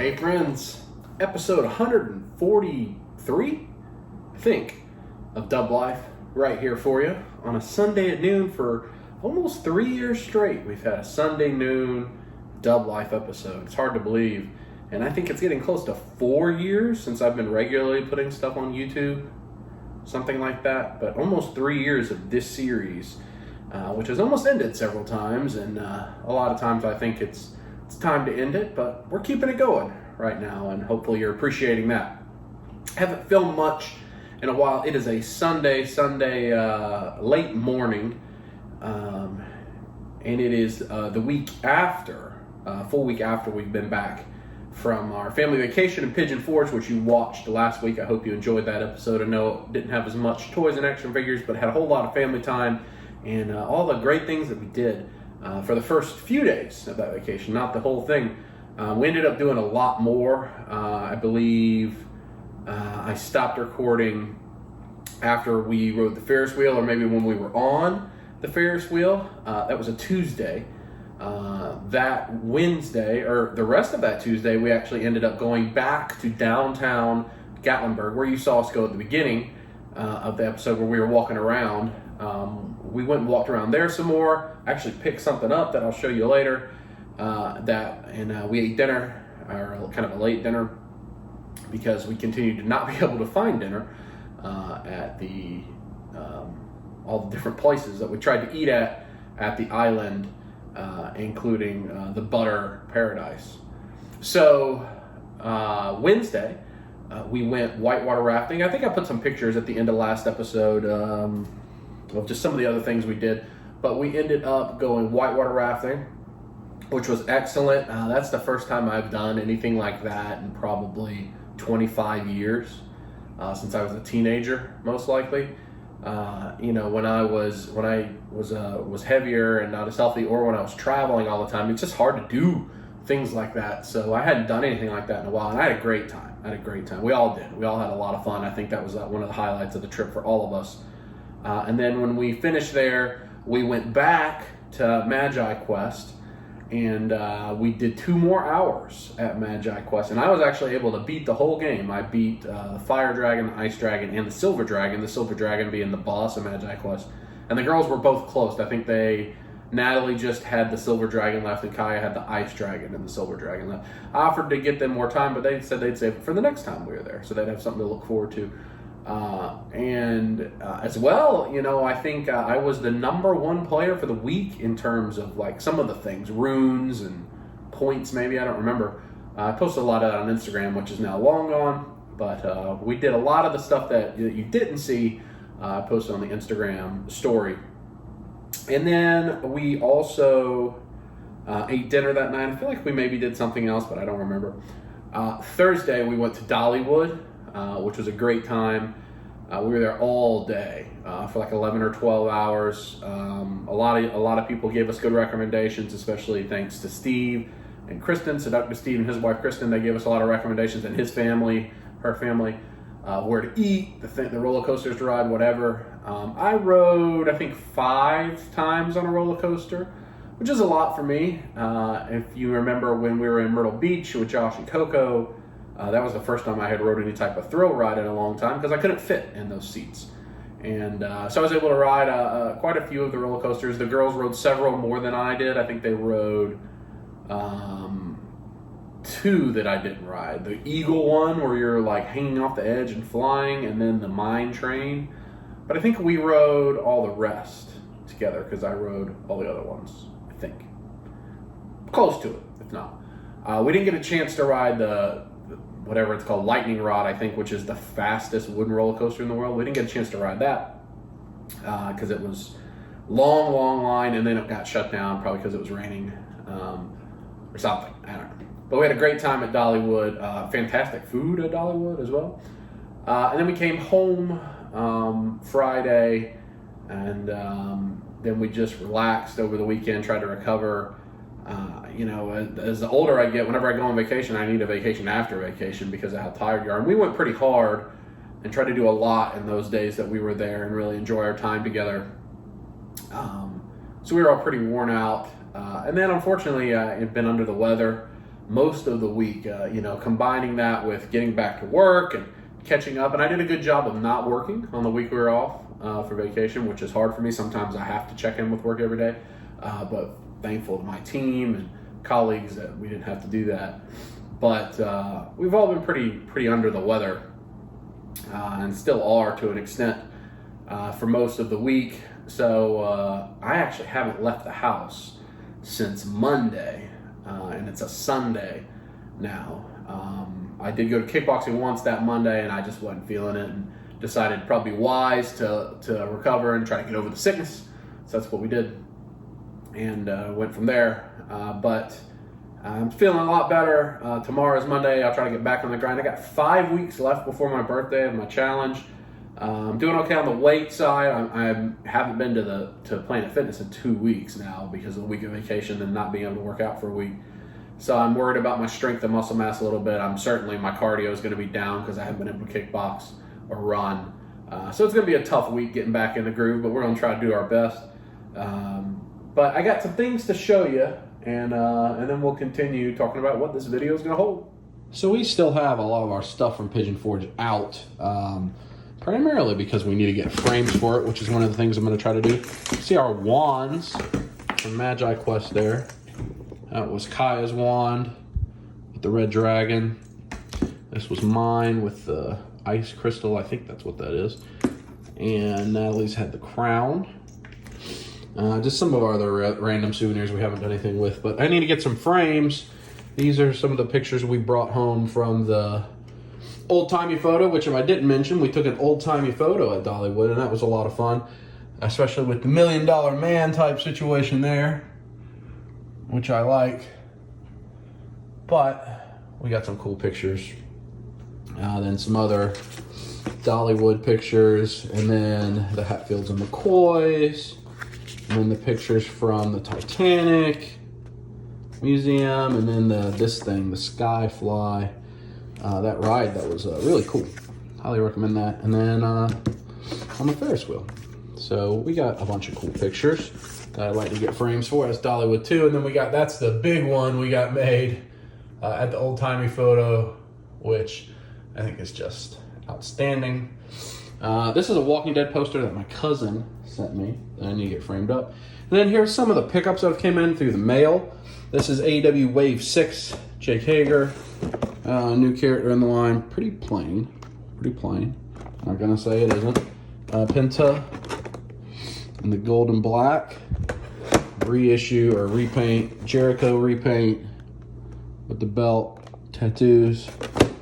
Hey friends, episode 143, I think, of Dub Life right here for you on a Sunday at noon for almost 3 years straight. We've had a Sunday noon Dub Life episode. It's hard to believe. And I think it's getting close to 4 years since I've been regularly putting stuff on YouTube, something like that. But almost 3 years of this series, which has almost ended several times. And a lot of times I think it's time to end it, but we're keeping it going right now, and hopefully you're appreciating that. Haven't filmed much in a while. It is a Sunday late morning, and it is the week after, full week after we've been back from our family vacation in Pigeon Forge, which you watched last week. I hope you enjoyed that episode. I know it didn't have as much toys and action figures, but had a whole lot of family time and all the great things that we did for the first few days of that vacation, not the whole thing. We ended up doing a lot more. I believe I stopped recording after we rode the Ferris wheel, or maybe when we were on the Ferris wheel. That was a Tuesday. That Wednesday, or the rest of that Tuesday, we actually ended up going back to downtown Gatlinburg, where you saw us go at the beginning of the episode, where we were walking around. We went and walked around there some more. Actually picked something up that I'll show you later. We ate dinner, or kind of a late dinner, because we continued to not be able to find dinner at the all the different places that we tried to eat at the island, including the Butter Paradise. So Wednesday, we went whitewater rafting. I think I put some pictures at the end of last episode of just some of the other things we did, but we ended up going whitewater rafting, which was excellent. That's the first time I've done anything like that in probably 25 years, since I was a teenager, most likely. When I was heavier and not as healthy, or when I was traveling all the time, it's just hard to do things like that. So I hadn't done anything like that in a while, and I had a great time. We all did. We all had a lot of fun. I think that was one of the highlights of the trip for all of us. And then when we finished there, we went back to Magi Quest, and we did 2 more hours at Magi Quest, and I was actually able to beat the whole game. I beat the Fire Dragon, the Ice Dragon, and the Silver Dragon being the boss of Magi Quest. And the girls were both close. I think Natalie just had the Silver Dragon left, and Kaya had the Ice Dragon and the Silver Dragon left. I offered to get them more time, but they said they'd save it for the next time we were there, so they'd have something to look forward to. As well, I think I was the #1 player for the week in terms of like some of the things, runes and points, maybe, I don't remember. I posted a lot of that on Instagram, which is now long gone, but we did a lot of the stuff that you didn't see. I posted on the Instagram story. And then we also ate dinner that night. I feel like we maybe did something else, but I don't remember. Thursday we went to Dollywood, which was a great time. We were there all day for like 11 or 12 hours. A lot of people gave us good recommendations, especially thanks to Steve and Kristen. So Dr. Steve and his wife Kristen, they gave us a lot of recommendations, and her family, where to eat, the roller coasters to ride, whatever. I rode, I think, 5 times on a roller coaster, which is a lot for me. If you remember when we were in Myrtle Beach with Josh and Coco, that was the first time I had rode any type of thrill ride in a long time, because I couldn't fit in those seats. And so I was able to ride quite a few of the roller coasters. The girls rode several more than I did. I think they rode 2 that I didn't ride. The Eagle one, where you're like hanging off the edge and flying, and then the Mine Train. But I think we rode all the rest together, because I rode all the other ones, I think. Close to it, if not. We didn't get a chance to ride the whatever it's called, Lightning Rod, I think, which is the fastest wooden roller coaster in the world. We didn't get a chance to ride that because it was long line, and then it got shut down, probably because it was raining or something. I don't know. But we had a great time at Dollywood. Fantastic food at Dollywood as well. And then we came home Friday, and then we just relaxed over the weekend, tried to recover. As the older I get, whenever I go on vacation, I need a vacation after vacation because of how tired you are. And we went pretty hard and tried to do a lot in those days that we were there and really enjoy our time together. So we were all pretty worn out. And then unfortunately, I've been under the weather most of the week. You know, combining that with getting back to work and catching up. And I did a good job of not working on the week we were off for vacation, which is hard for me. Sometimes I have to check in with work every day, but thankful to my team and colleagues that we didn't have to do that. But we've all been pretty under the weather, and still are to an extent for most of the week. So I actually haven't left the house since Monday, and it's a Sunday now. I did go to kickboxing once that Monday, and I just wasn't feeling it, and decided probably wise to recover and try to get over the sickness. So that's what we did, and went from there. But I'm feeling a lot better. Tomorrow is Monday. I'll try to get back on the grind. I got 5 weeks left before my birthday and my challenge. I'm doing okay on the weight side. I haven't been to Planet Fitness in 2 weeks now because of the week of vacation and not being able to work out for a week. So I'm worried about my strength and muscle mass a little bit. My cardio is going to be down because I haven't been able to kickbox or run. So it's going to be a tough week getting back in the groove, but we're going to try to do our best. But I got some things to show you, and then we'll continue talking about what this video is going to hold. So we still have a lot of our stuff from Pigeon Forge out, primarily because we need to get frames for it, which is one of the things I'm going to try to do. See our wands from Magi Quest there. That was Kaya's wand with the red dragon. This was mine with the ice crystal. I think that's what that is. And Natalie's had the crown. Just some of our other random souvenirs we haven't done anything with. But I need to get some frames. These are some of the pictures we brought home from the old-timey photo, which if I didn't mention, we took an old-timey photo at Dollywood, and that was a lot of fun. Especially with the $1 Million Man type situation there, which I like. But we got some cool pictures. Then some other Dollywood pictures, and then the Hatfields and McCoys, and then the pictures from the Titanic Museum, and then this thing, the Skyfly, that ride that was really cool. Highly recommend that. And then on the Ferris wheel. So we got a bunch of cool pictures that I'd like to get frames for. That's Dollywood too. And then that's the big one we got made at the old timey photo, which I think is just outstanding. This is a Walking Dead poster that my cousin sent me that I need to get framed up. And then here's some of the pickups that came in through the mail. This is AEW Wave 6, Jake Hager, new character in the line. Pretty plain. Not gonna say it isn't. Penta in the gold and black. Reissue or repaint, Jericho repaint with the belt, tattoos,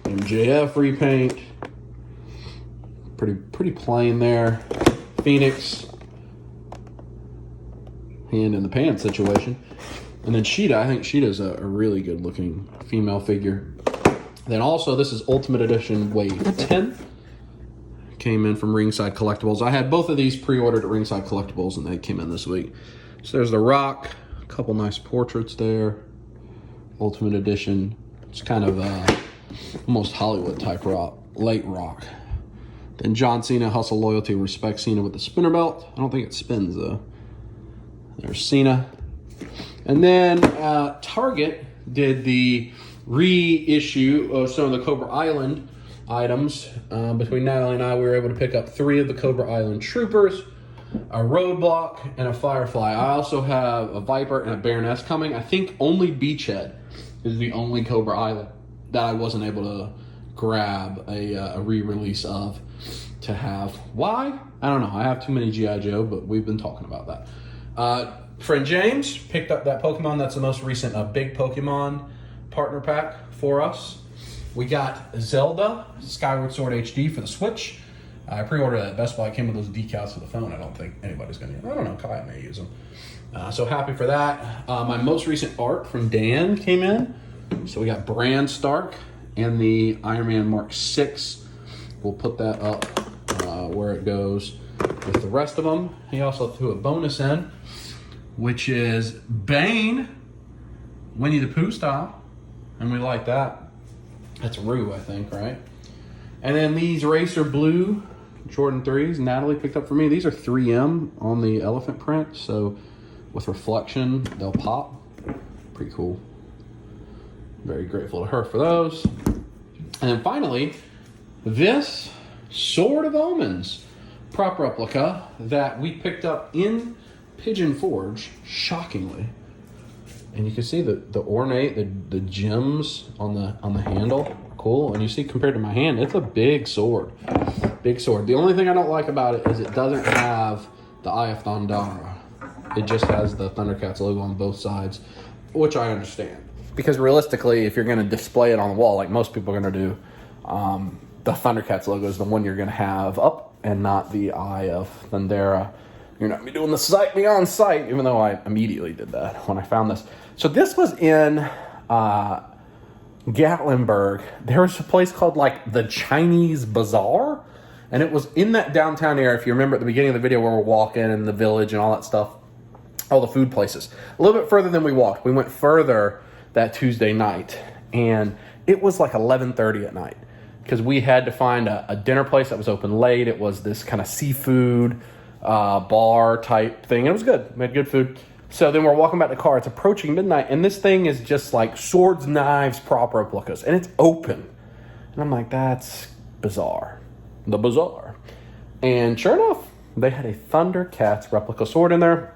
MJF repaint. Pretty plain there. Phoenix, hand in the pants situation. And then Sheeta, I think Sheeta's a really good looking female figure. Then also, this is Ultimate Edition Wave 10. Came in from Ringside Collectibles. I had both of these pre-ordered at Ringside Collectibles, and they came in this week. So there's The Rock, a couple nice portraits there. Ultimate Edition. It's kind of almost Hollywood type rock, late rock. Then John Cena, Hustle, Loyalty, Respect Cena with the spinner belt. I don't think it spins though. There's Cena. And then Target did the reissue of some of the Cobra Island items. Between Natalie and I, we were able to pick up 3 of the Cobra Island Troopers, a Roadblock, and a Firefly. I also have a Viper and a Baroness coming. I think only Beachhead is the only Cobra Island that I wasn't able to grab a re-release of to have. Why? I don't know. I have too many G.I. Joe, but we've been talking about that. Friend James picked up that Pokemon. That's the most recent Big Pokemon partner pack for us. We got Zelda Skyward Sword HD for the Switch. I pre-ordered that at Best Buy. It came with those decals for the phone. I don't think anybody's going to. I don't know. Kaya may use them. So happy for that. My most recent art from Dan came in. So we got Bran Stark and the Iron Man Mark 6. We'll put that up where it goes with the rest of them. He also threw a bonus in, which is Bane, Winnie the Pooh style. And we like that. That's Rue, I think, right? And then these Racer Blue Jordan 3s, Natalie picked up for me. These are 3M on the elephant print, so with reflection, they'll pop. Pretty cool. Very grateful to her for those. And then finally, this Sword of Omens prop replica that we picked up in Pigeon Forge, shockingly. And you can see the ornate, the gems on the handle. Cool. And you see, compared to my hand, it's a big sword. Big sword. The only thing I don't like about it is it doesn't have the Eye of Thundara. It just has the Thundercats logo on both sides, which I understand. Because realistically, if you're going to display it on the wall, like most people are going to do, the Thundercats logo is the one you're going to have up and not the Eye of Thundara. You're not going to be doing the sight beyond sight, even though I immediately did that when I found this. So this was in Gatlinburg. There was a place called like the Chinese Bazaar, and it was in that downtown area. If you remember at the beginning of the video where we're walking in the village and all that stuff, all the food places. A little bit further than we walked. We went further that Tuesday night, and it was like 11:30 at night because we had to find a dinner place that was open late. It was this kind of seafood bar type thing. It was good. We had good food. So then we're walking back to the car. It's approaching midnight, and this thing is just like swords, knives, prop replicas, and it's open. And I'm like, that's bizarre. The bazaar. And sure enough, they had a Thundercats replica sword in there.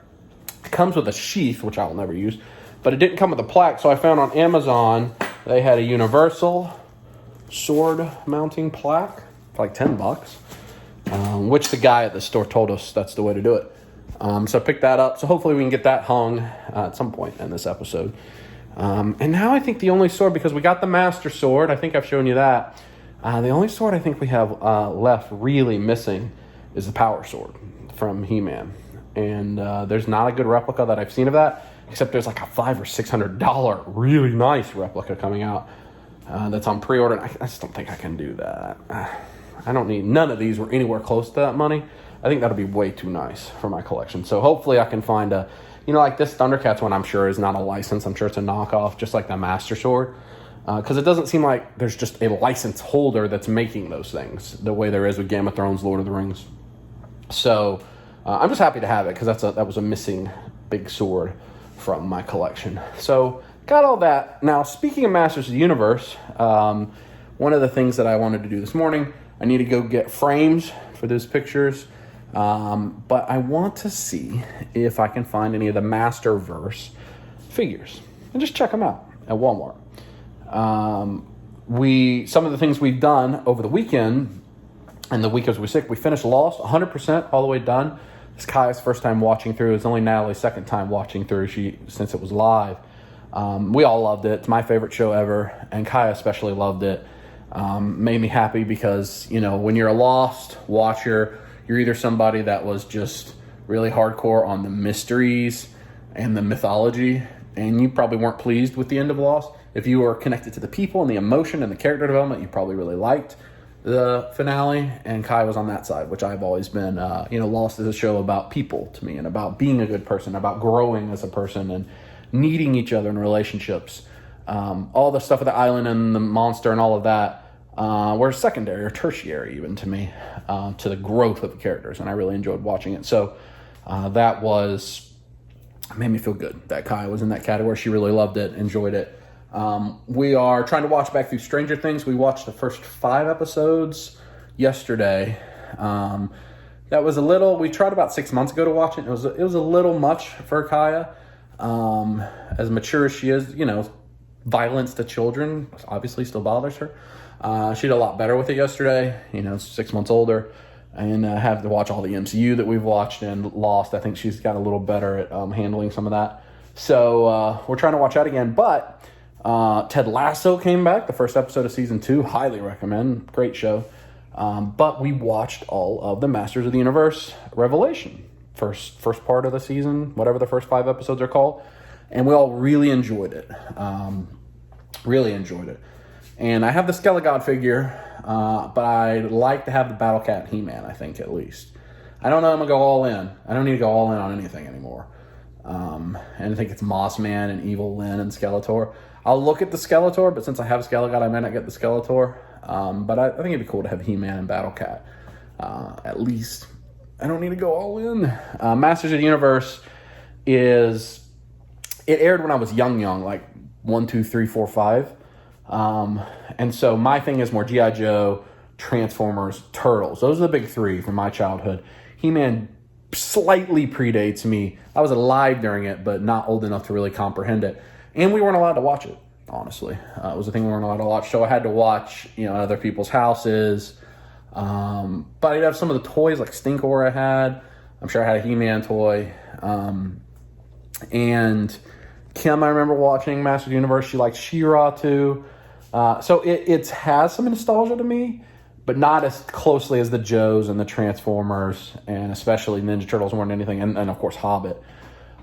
It comes with a sheath, which I'll never use, but it didn't come with a plaque. So I found on Amazon they had a universal sword mounting plaque for like $10, which the guy at the store told us that's the way to do it. So I picked that up. So hopefully we can get that hung at some point in this episode. And now I think the only sword, because we got the Master Sword, I think I've shown you that. The only sword I think we have left really missing is the Power Sword from He-Man. And there's not a good replica that I've seen of that, except there's like a $500 or $600 really nice replica coming out that's on pre-order. I just don't think I can do that. I don't need, none of these were anywhere close to that money. I think that'll be way too nice for my collection. So hopefully I can find a, like this Thundercats one, I'm sure is not a license. I'm sure it's a knockoff, just like the Master Sword. Because it doesn't seem like there's just a license holder that's making those things the way there is with Game of Thrones, Lord of the Rings. So I'm just happy to have it because that was a missing big sword from my collection. So got all that. Now, speaking of Masters of the Universe, one of the things that I wanted to do this morning, I need to go get frames for those pictures. But I want to see if I can find any of the Masterverse figures and just check them out at Walmart. Some of the things we've done over the weekend and the week as we were sick, we finished Lost 100% all the way done. It's Kaya's first time watching through. It's only Natalie's second time watching through since it was live. We all loved it. It's my favorite show ever, and Kaya especially loved it. Made me happy because, when you're a Lost watcher, you're either somebody that was just really hardcore on the mysteries and the mythology, and you probably weren't pleased with the end of Lost. If you were connected to the people and the emotion and the character development, you probably really liked the finale, and Kai was on that side, which I've always been. Lost is a show about people to me and about being a good person, about growing as a person and needing each other in relationships. All the stuff with the island and the monster and all of that were secondary or tertiary even to me, to the growth of the characters, and I really enjoyed watching it. So that made me feel good that Kai was in that category. She really loved it, enjoyed it. We are trying to watch back through Stranger Things. We watched the first 5 episodes yesterday. That was we tried about 6 months ago to watch it. It was a little much for Kaya. As mature as she is, violence to children obviously still bothers her. She did a lot better with it yesterday, 6 months older, and have to watch all the MCU that we've watched and Lost. I think she's got a little better at handling some of that. So we're trying to watch that again, but Ted Lasso came back, the first episode of season 2. Highly recommend. Great show. But we watched all of the Masters of the Universe Revelation. First part of the season, whatever the first 5 episodes are called. And we all really enjoyed it. Really enjoyed it. And I have the Skelegod figure, but I'd like to have the Battle Cat He-Man, I think, at least. I don't know I'm going to go all in. I don't need to go all in on anything anymore. And I think it's Moss Man and Evil Lyn and Skeletor. I'll look at the Skeletor, but since I have Skelegod, I may not get the Skeletor. But I think it'd be cool to have He-Man and Battle Cat, at least. I don't need to go all in. Masters of the Universe it aired when I was young, like 1, 2, 3, 4, 5. And so my thing is more G.I. Joe, Transformers, Turtles. Those are the big three from my childhood. He-Man slightly predates me. I was alive during it, but not old enough to really comprehend it. And we weren't allowed to watch it, honestly. It was a thing we weren't allowed to watch. So I had to watch, you know, other people's houses. But I'd have some of the toys, like Stinkor I had. I'm sure I had a He-Man toy. And Kim, I remember watching Masters of the Universe. She liked She-Ra too. So it has some nostalgia to me, but not as closely as the Joes and the Transformers, and especially Ninja Turtles more than anything, and of course Hobbit.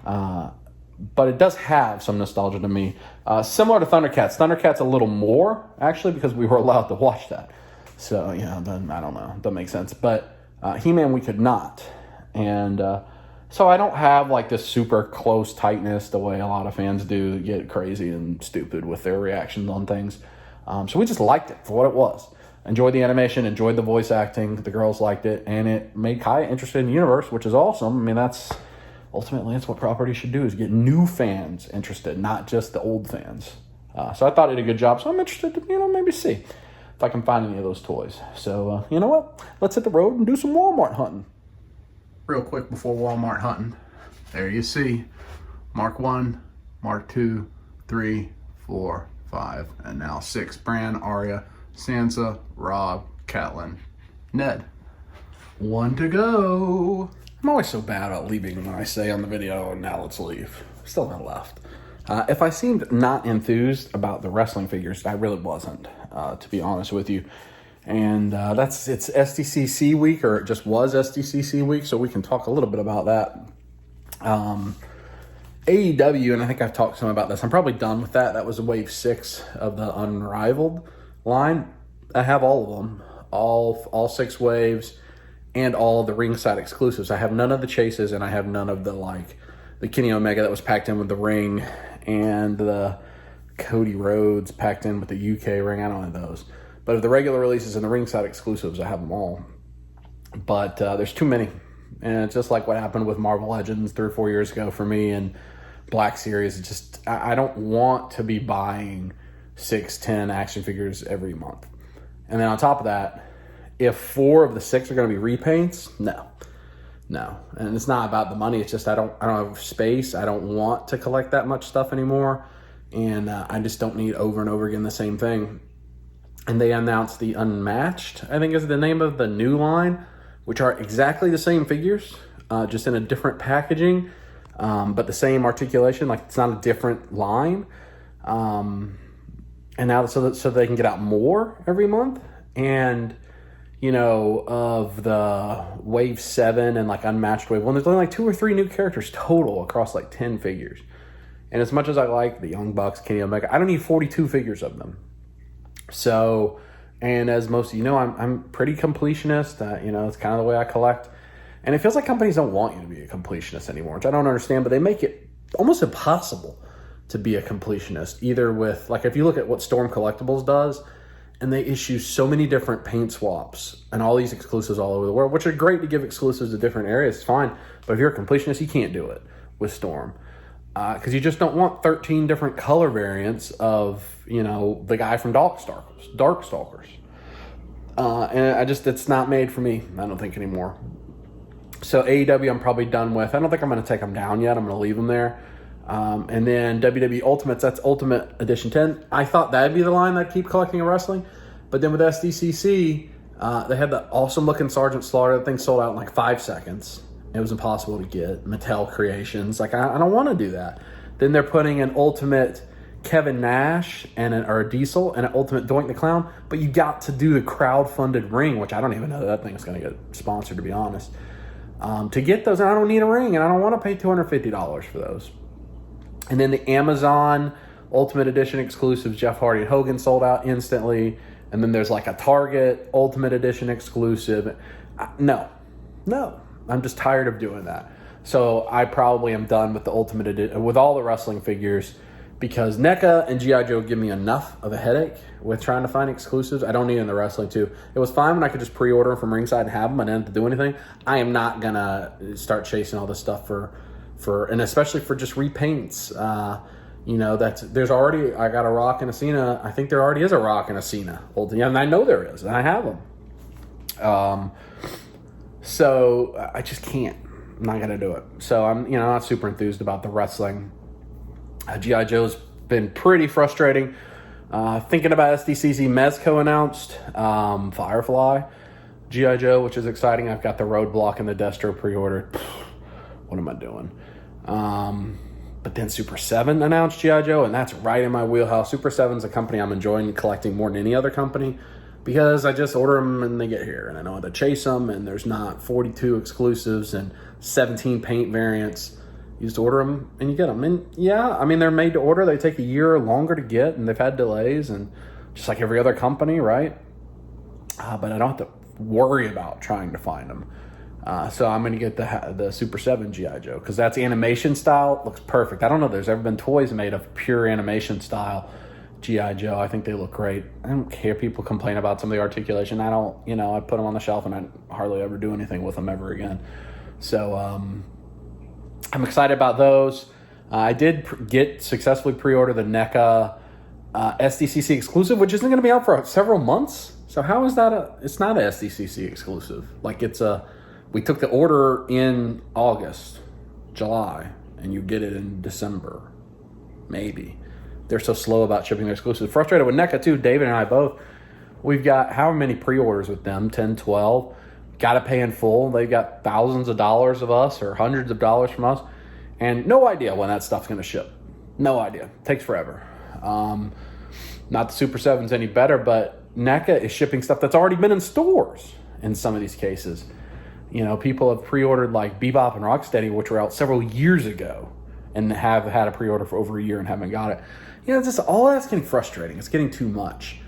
But it does have some nostalgia to me. Similar to Thundercats. Thundercats a little more, actually, because we were allowed to watch that. So, you know, then, I don't know. Doesn't make sense. But He-Man we could not. And so I don't have like this super close tightness the way a lot of fans do, get crazy and stupid with their reactions on things. So we just liked it for what it was. Enjoyed the animation, enjoyed the voice acting. The girls liked it, and it made Kaya interested in the universe, which is awesome. I mean, that's what property should do, is get new fans interested, not just the old fans. So I thought it did a good job. So I'm interested to, you know, maybe see if I can find any of those toys. So, you know what? Let's hit the road and do some Walmart hunting. Real quick before Walmart hunting, there you see Mark 1, Mark 2, 3, 4, 5, and now 6. Bran, Arya, Sansa, Rob, Catelyn, Ned. 1 to go. I'm always so bad about leaving when I say on the video, now let's leave. Still not left. If I seemed not enthused about the wrestling figures, I really wasn't, to be honest with you. And it's SDCC week, or it just was SDCC week, so we can talk a little bit about that. AEW, and I think I've talked some about this, I'm probably done with that. That was wave 6 of the Unrivaled line. I have all of them, all 6 waves, and all the ringside exclusives. I have none of the chases, and I have none of the Kenny Omega that was packed in with the ring, and the Cody Rhodes packed in with the UK ring. I don't have those. But of the regular releases and the ringside exclusives, I have them all. But there's too many. And it's just like what happened with Marvel Legends 3 or 4 years ago for me, and Black Series. It's just, I don't want to be buying 6, 10 action figures every month. And then on top of that, if 4 of the 6 are going to be repaints, no. And it's not about the money. It's just I don't have space. I don't want to collect that much stuff anymore. And I just don't need over and over again the same thing. And they announced the Unmatched, I think is the name of the new line, which are exactly the same figures, just in a different packaging, but the same articulation. Like, it's not a different line. And now so they can get out more every month. And, you know, of the Wave 7 and like Unmatched Wave 1, there's only like 2 or 3 new characters total across like 10 figures. And as much as I like the Young Bucks, Kenny Omega, I don't need 42 figures of them. So, and as most of you know, I'm pretty completionist. You know, it's kind of the way I collect. And it feels like companies don't want you to be a completionist anymore, which I don't understand, but they make it almost impossible to be a completionist, either with, like, if you look at what Storm Collectibles does, and they issue so many different paint swaps and all these exclusives all over the world, which are great to give exclusives to different areas, it's fine. But if you're a completionist, you can't do it with Storm. Because you just don't want 13 different color variants of, you know, the guy from Darkstalkers. And it's not made for me, I don't think, anymore. So AEW I'm probably done with. I don't think I'm going to take them down yet. I'm going to leave them there. And then WWE Ultimates, that's Ultimate Edition 10. I thought that'd be the line that I'd keep collecting in wrestling. But then with SDCC, they had the awesome looking Sergeant Slaughter. That thing sold out in like 5 seconds. It was impossible to get. Mattel Creations. Like, I don't want to do that. Then they're putting an Ultimate Kevin Nash or a Diesel and an Ultimate Doink the Clown. But you got to do the crowd-funded ring, which I don't even know that thing's going to get sponsored, to be honest. To get those, and I don't need a ring, and I don't want to pay $250 for those. And then the Amazon Ultimate Edition exclusives, Jeff Hardy and Hogan, sold out instantly. And then there's like a Target Ultimate Edition exclusive. No. I'm just tired of doing that. So I probably am done with the Ultimate Edition, with all the wrestling figures, because NECA and G.I. Joe give me enough of a headache with trying to find exclusives. I don't need in the wrestling too. It was fine when I could just pre-order them from Ringside and have them. I didn't have to do anything. I am not going to start chasing all this stuff for and especially for just repaints. You know, there's already, I got a Rock and a Cena. I think there already is a Rock and a Cena. And I know there is, and I have them. So I just can't. I'm not going to do it. So I'm, not super enthused about the wrestling. G.I. Joe's been pretty frustrating. Thinking about SDCC, Mezco announced Firefly G.I. Joe, which is exciting. I've got the Roadblock and the Destro pre-ordered. What am I doing? But then Super 7 announced G.I. Joe, and that's right in my wheelhouse. Super 7's a company I'm enjoying collecting more than any other company because I just order them and they get here, and I know how to chase them, and there's not 42 exclusives and 17 paint variants. You just order them and you get them. And yeah, they're made to order. They take a year or longer to get, and they've had delays, and just like every other company, right? But I don't have to worry about trying to find them. So I'm going to get the Super 7 G.I. Joe because that's animation style. Looks perfect. I don't know if there's ever been toys made of pure animation style G.I. Joe. I think they look great. I don't care. People complain about some of the articulation. I don't, I put them on the shelf and I hardly ever do anything with them ever again. So I'm excited about those. I did successfully pre-order the NECA SDCC exclusive, which isn't going to be out for several months. So how is that it's not an SDCC exclusive. Like we took the order in August, July, and you get it in December, maybe. They're so slow about shipping their exclusives. Frustrated with NECA too, David and I both. We've got however many pre-orders with them, 10, 12. Got to pay in full. They've got thousands of dollars of us or hundreds of dollars from us. And no idea when that stuff's going to ship. No idea. Takes forever. Not the Super 7's any better, but NECA is shipping stuff that's already been in stores in some of these cases. People have pre-ordered like Bebop and Rocksteady, which were out several years ago, and have had a pre-order for over a year and haven't got it. Just all that's getting frustrating. It's getting too much.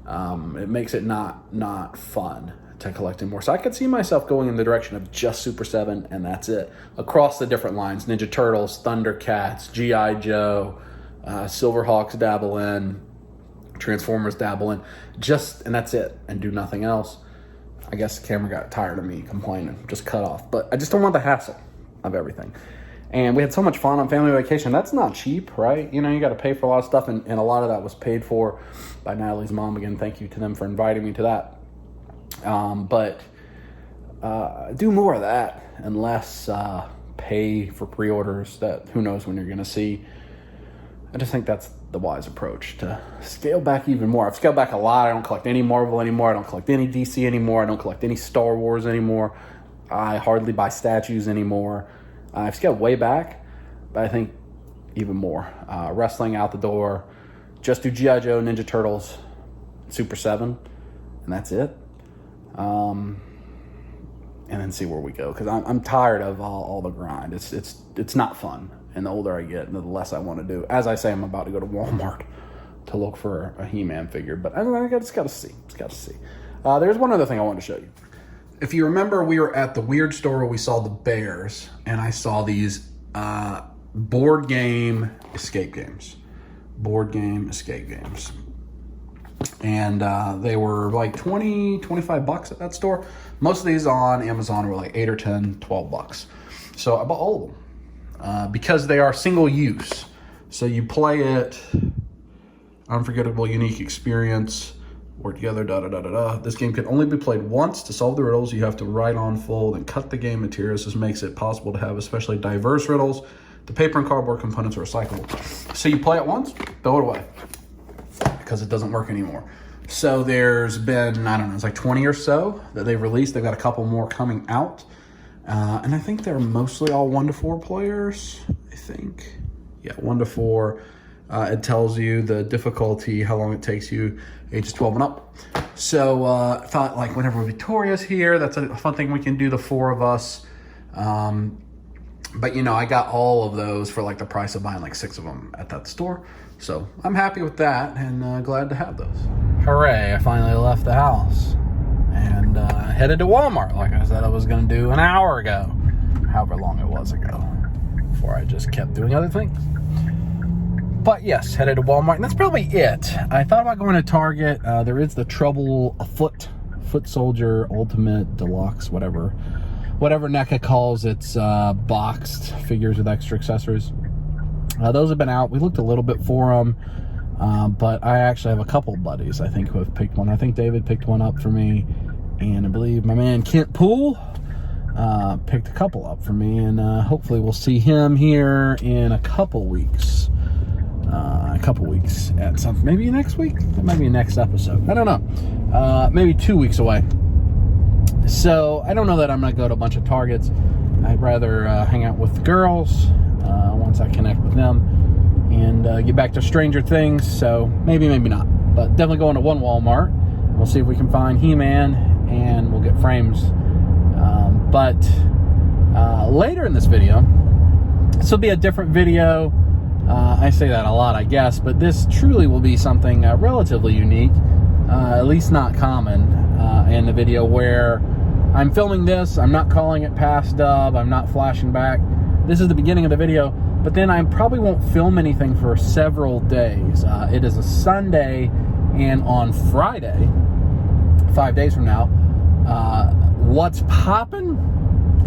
It makes it not fun to collect anymore. So I could see myself going in the direction of just Super 7, and that's it. Across the different lines, Ninja Turtles, Thundercats, G.I. Joe, Silverhawks dabble in, Transformers dabble in, and that's it, and do nothing else. I guess the camera got tired of me complaining, just cut off. But I just don't want the hassle of everything. And we had so much fun on family vacation. That's not cheap, right? You got to pay for a lot of stuff, and a lot of that was paid for by Natalie's mom. Again, thank you to them for inviting me to that. But do more of that and less pay for pre-orders that who knows when you're going to see. I just think that's the wise approach, to scale back even more. I've scaled back a lot. I don't collect any Marvel anymore. I don't collect any DC anymore. I don't collect any Star Wars anymore. I hardly buy statues anymore. I've scaled way back, but I think even more. Wrestling out the door. Just do G.I. Joe, Ninja Turtles, Super 7, and that's it. And then see where we go, because I'm tired of all the grind. It's not fun. And the older I get, the less I want to do. As I say, I'm about to go to Walmart to look for a He-Man figure. But I just got to see. There's one other thing I wanted to show you. If you remember, we were at the weird store where we saw the bears. And I saw these board game escape games. And they were like 20, 25 bucks at that store. Most of these on Amazon were like 8 or 10, 12 bucks. So I bought all of them. Because they are single use. So you play it, unforgettable, unique experience, work together, This game can only be played once. To solve the riddles, you have to write on, fold, and cut the game materials. This makes it possible to have especially diverse riddles. The paper and cardboard components are recyclable. So you play it once, throw it away, because it doesn't work anymore. So there's been, it's like 20 or so that they've released. They've got a couple more coming out. And I think they're mostly all 1 to 4 players, I think. Yeah, 1 to 4. It tells you the difficulty, how long it takes you, ages 12 and up. So I thought, like, whenever Victoria's here, that's a fun thing we can do, the 4 of us. But, I got all of those for, like, the price of buying, like, 6 of them at that store. So I'm happy with that and glad to have those. Hooray, I finally left the house. And headed to Walmart, like I said I was going to do an hour ago. However long it was ago. Before I just kept doing other things. But yes, headed to Walmart. And that's probably it. I thought about going to Target. There is the Trouble Foot Soldier Ultimate Deluxe, whatever NECA calls its boxed figures with extra accessories. Those have been out. We looked a little bit for them, but I actually have a couple buddies, I think, who have picked one. I think David picked one up for me, and I believe my man Kent Poole picked a couple up for me, and hopefully we'll see him here in a couple weeks. At something, maybe next week, maybe next episode. I don't know. Maybe 2 weeks away. So I don't know that I'm gonna go to a bunch of Targets. I'd rather hang out with the girls once I connect with them and get back to Stranger Things. So maybe not, but definitely going to one Walmart. We'll see if we can find He-Man, and we'll get frames. But later in this video, this will be a different video. I say that a lot, I guess, but this truly will be something relatively unique, at least not common, in the video where I'm filming this. I'm not calling it past dub. I'm not flashing back. This is the beginning of the video, but then I probably won't film anything for several days. It is a Sunday, and on Friday, 5 days from now, what's poppin'?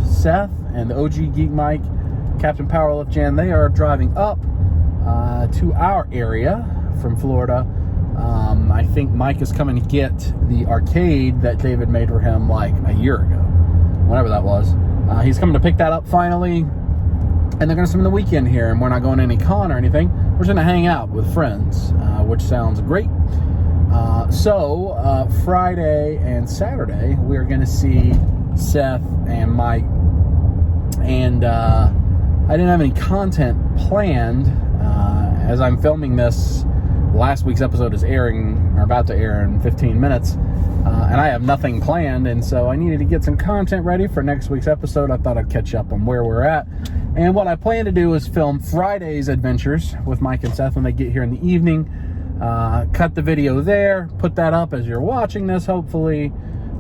Seth and the OG Geek Mike, Captain Powerlift Jan, they are driving up to our area from Florida. I think Mike is coming to get the arcade that David made for him like a year ago, whenever that was. He's coming to pick that up finally, and they're going to spend the weekend here, and we're not going to any con or anything. We're just going to hang out with friends, which sounds great. So Friday and Saturday, we're going to see Seth and Mike, and I didn't have any content planned. As I'm filming this, last week's episode is airing, or about to air in 15 minutes, and I have nothing planned, and so I needed to get some content ready for next week's episode. I thought I'd catch up on where we're at, and what I plan to do is film Friday's adventures with Mike and Seth when they get here in the evening, cut the video there, put that up as you're watching this, hopefully,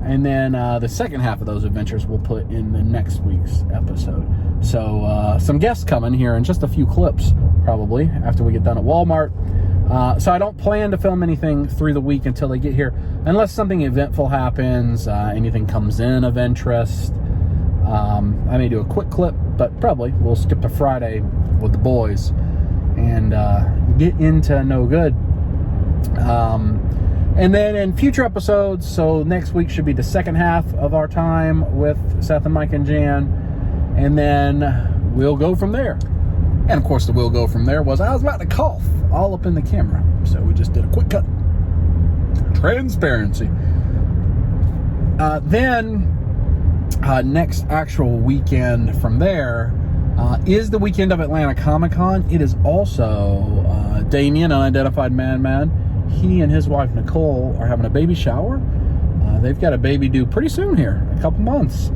and then the second half of those adventures we'll put in the next week's episode. So some guests coming here in just a few clips, probably, after we get done at Walmart. So I don't plan to film anything through the week until they get here, unless something eventful happens, anything comes in of interest. I may do a quick clip, but probably we'll skip to Friday with the boys and get into No Good. And then in future episodes, so next week should be the second half of our time with Seth and Mike and Jan, and then we'll go from there. And of course the we'll go from there was I was about to cough all up in the camera, so we just did a quick cut. Transparency. Then next actual weekend from there is the weekend of Atlanta Comic-Con. It is also Damien, Unidentified Madman. He and his wife Nicole are having a baby shower. They've got a baby due pretty soon here, a couple months.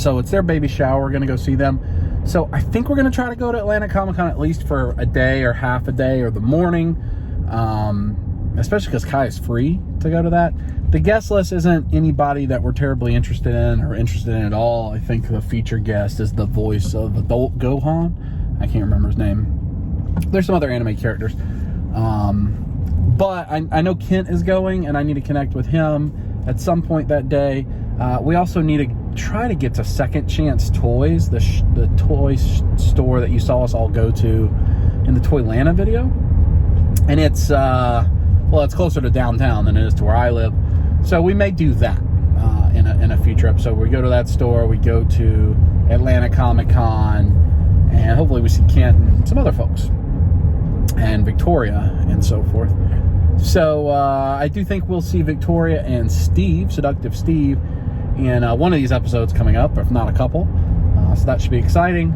So it's their baby shower. We're going to go see them. So I think we're going to try to go to Atlanta Comic-Con at least for a day or half a day or the morning, especially because Kai is free to go to that. The guest list isn't anybody that we're terribly interested in or interested in at all. I think the featured guest is the voice of Adult Gohan. I can't remember his name. There's some other anime characters. But I know Kent is going, and I need to connect with him at some point that day. We also need to try to get to Second Chance Toys, the toy store that you saw us all go to in the Toylanta video. And it's, well, it's closer to downtown than it is to where I live. So we may do that in a future episode. We go to that store, we go to Atlanta Comic-Con, and hopefully we see Kent and some other folks. And Victoria and so forth. So I do think we'll see Victoria and Steve, Seductive Steve, in one of these episodes coming up, if not a couple. So that should be exciting.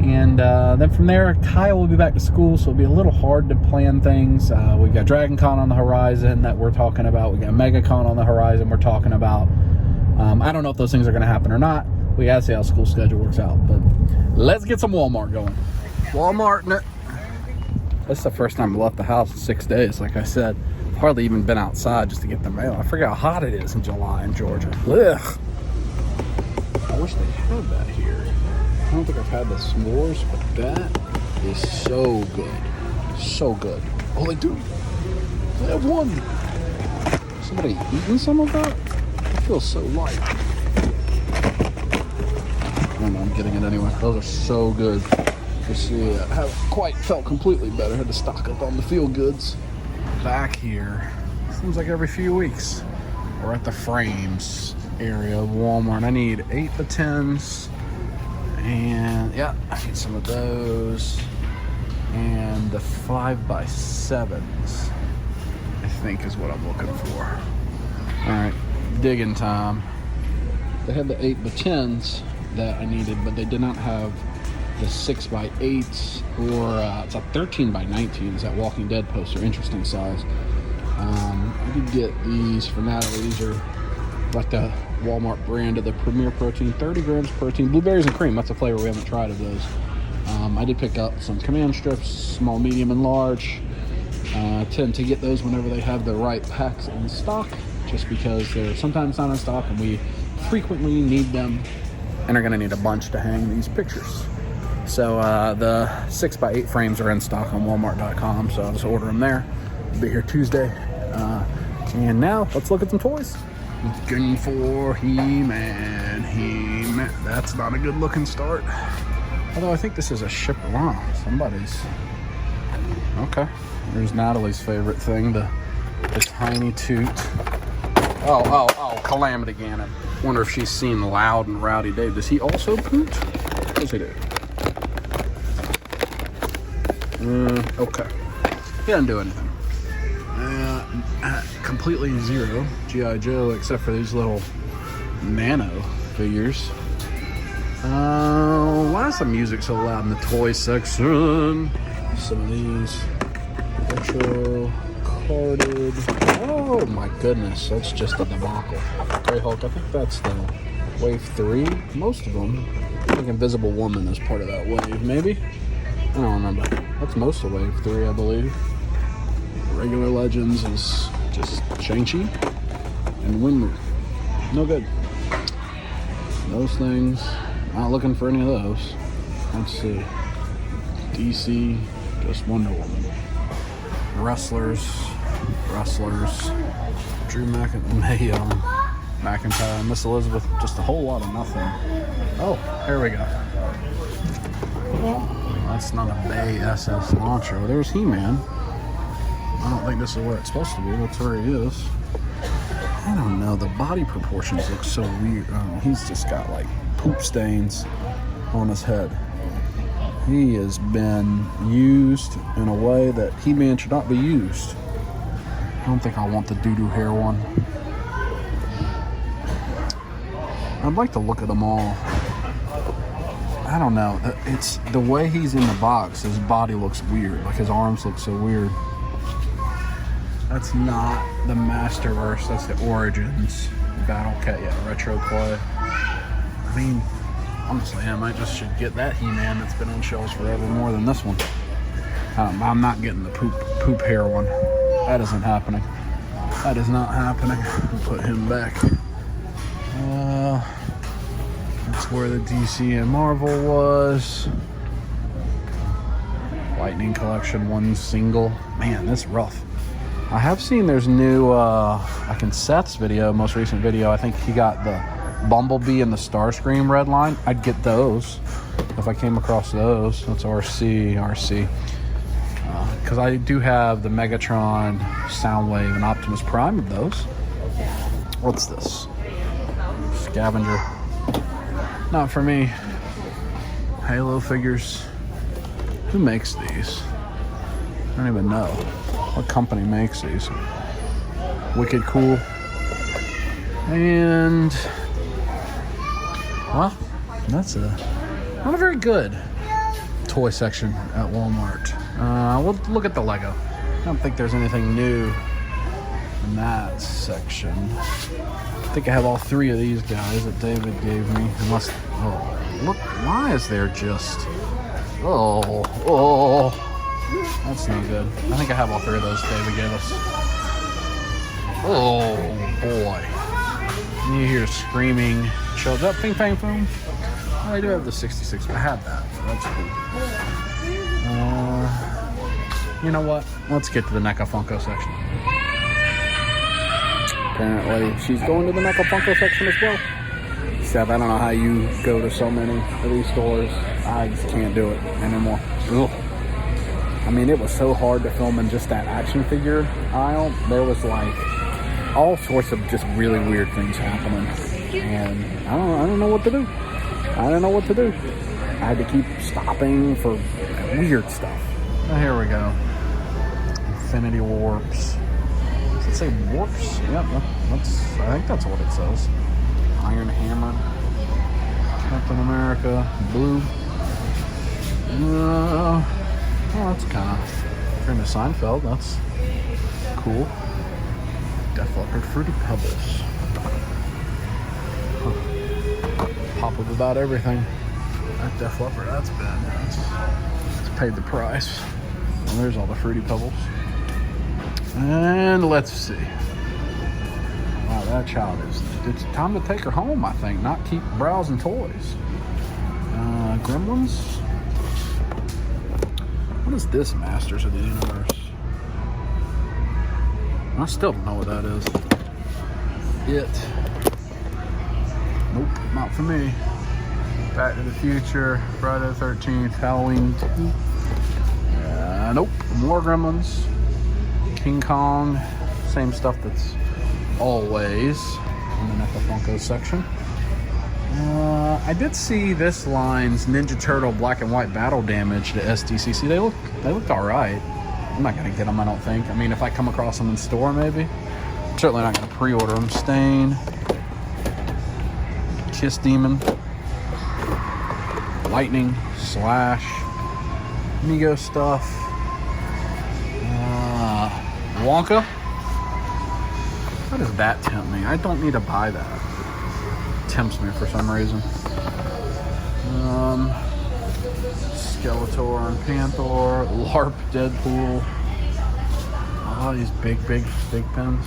And then from there, Kyle will be back to school, so it'll be a little hard to plan things. We've got Dragon Con on the horizon that we're talking about. We've got MegaCon on the horizon we're talking about. I don't know if those things are going to happen or not. We got to see how school schedule works out. But let's get some Walmart going. Walmart. This is the first time I left the house in 6 days, like I said. Hardly even been outside just to get the mail. I forget how hot it is in July in Georgia. Ugh. I wish they had that here. I don't think I've had the s'mores, but that is so good. So good. Oh, they do. They have one. Somebody eating some of that? It feels so light. I don't know, I'm getting it anyway. Those are so good. Just haven't quite felt completely better. Had to stock up on the feel goods. Back here, seems like every few weeks, we're at the frames area of Walmart. I need 8x10s, and yeah, I need some of those, and the 5x7s, I think is what I'm looking for. All right, digging time. They had the 8x10s that I needed, but they did not have the 6x8s or it's a 13x19 is that Walking Dead poster. Interesting size. I did get these for Natalie. These are like the Walmart brand of the Premier Protein, 30 grams protein, blueberries and cream. That's a flavor we haven't tried of those. I did pick up some command strips, small, medium, and large. I tend to get those whenever they have the right packs in stock, just because they're sometimes not in stock and we frequently need them and are going to need a bunch to hang these pictures. So the 6x8 frames are in stock on Walmart.com, so I'll just order them there. I'll be here Tuesday. And now let's look at some toys. Looking for He-Man. He-Man. That's not a good looking start. Although I think this is a shipper. Wow, somebody's. Okay. There's Natalie's favorite thing, the tiny toot. Oh, Calamity Ganon. Wonder if she's seen Loud and Rowdy Dave. Does he also poot? What does he do? Okay. He doesn't do anything. Completely zero G.I. Joe, except for these little nano figures. Why is the music so loud in the toy section? Some of these retro carded. Oh my goodness, that's just a debacle. Grey Hulk, I think that's the wave 3. Most of them. I think Invisible Woman is part of that wave, maybe? I don't remember. That's most of wave 3, I believe. Regular Legends is just Shang-Chi and Winry. No good. Those things, not looking for any of those. Let's see. DC, just Wonder Woman. Wrestlers. Drew McIntyre, Miss Elizabeth, just a whole lot of nothing. Oh, here we go. That's not a Bay SS launcher. There's He-Man. I don't think this is where it's supposed to be. That's where he is. I don't know. The body proportions look so weird. Oh, he's just got like poop stains on his head. He has been used in a way that He-Man should not be used. I don't think I want the doo-doo hair one. I'd like to look at them all. I don't know. It's the way he's in the box. His body looks weird. Like his arms look so weird. That's not the Masterverse. That's the Origins Battle Cat. Yeah, retro play. I mean, honestly, I might just should get that He-Man that's been on shelves forever more than this one. I'm not getting the poop hair one. That isn't happening. That is not happening. We'll put him back. That's where the DC and Marvel was. Lightning Collection, one single. Man, that's rough. I have seen there's new, like in Seth's video, most recent video, I think he got the Bumblebee and the Starscream red line. I'd get those if I came across those. That's RC. Because I do have the Megatron, Soundwave, and Optimus Prime of those. What's this? Scavenger. Not for me. Halo figures. Who makes these? I don't even know. What company makes these? Wicked cool. And, well, that's not a very good toy section at Walmart. We'll look at the Lego. I don't think there's anything new in that section. I think I have all 3 of these guys that David gave me. Unless, oh, look, why is there just, oh, that's no good. I think I have all 3 of those David gave us. Oh, boy. You hear screaming children. Up, ping, pang, boom. Oh, I do have the 66. I had that, so that's cool. You know what? Let's get to the NECA Funko section. Apparently, she's going to the NECA Funko section as well. Steph, I don't know how you go to so many of these stores. I just can't do it anymore. Ugh. I mean, it was so hard to film in just that action figure aisle. There was like all sorts of just really weird things happening. And I don't know what to do. I don't know what to do. I had to keep stopping for weird stuff. Oh, here we go. Infinity warps. Does it say warps? Yep, I think that's what it says. Iron Hammer. Captain America. Blue. Oh, that's kind of famous Seinfeld. That's cool. Def Leppard Fruity Pebbles. Pop up about everything. That Def Leppard, that's paid the price. Well, there's all the Fruity Pebbles. And let's see. Wow, that child it's time to take her home, I think, not keep browsing toys. Gremlins. What is this, Masters of the Universe? I still don't know what that is. Nope, not for me. Back to the Future, Friday the 13th, Halloween 2. Nope, more Gremlins. King Kong, same stuff that's always in the Necco Funko section. I did see this line's Ninja Turtle Black and White Battle Damage to SDCC. They looked all right. I'm not gonna get them, I don't think. I mean, if I come across them in store, maybe. I'm certainly not gonna pre-order them. Stain, Kiss Demon, Lightning, Slash, Mego stuff, Wonka. How does that tempt me? I don't need to buy that. It tempts me for some reason. Skeletor and Panther, LARP Deadpool. Oh, these big pins.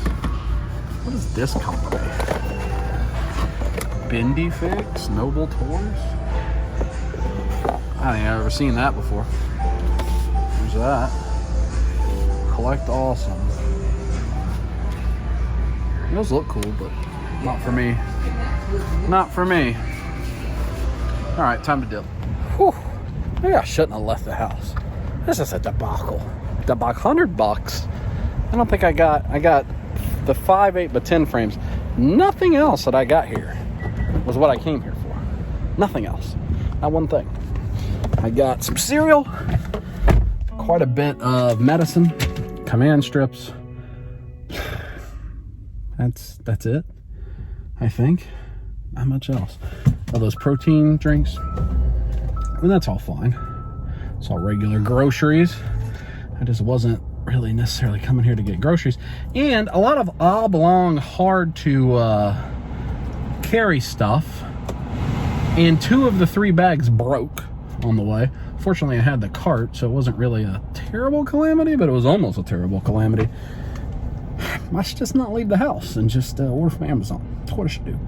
What is this company? Bendy Fix, Noble Toys. I don't think I've ever seen that before. There's that. Collect Awesome. Those look cool, but not for me. Not for me. All right, time to dip. Whew. Maybe I shouldn't have left the house. This is a debacle. $100. I don't think I got the 5, 8, but 10 frames. Nothing else that I got here was what I came here for. Nothing else. Not one thing. I got some cereal, quite a bit of medicine, command strips. That's it, I think. Not much else. All those protein drinks. And that's all fine. It's all regular groceries. I just wasn't really necessarily coming here to get groceries. And a lot of oblong, hard to carry stuff. And 2 of the 3 bags broke on the way. Fortunately, I had the cart, so it wasn't really a terrible calamity, but it was almost a terrible calamity. I should just not leave the house and just order from Amazon. That's what I should do.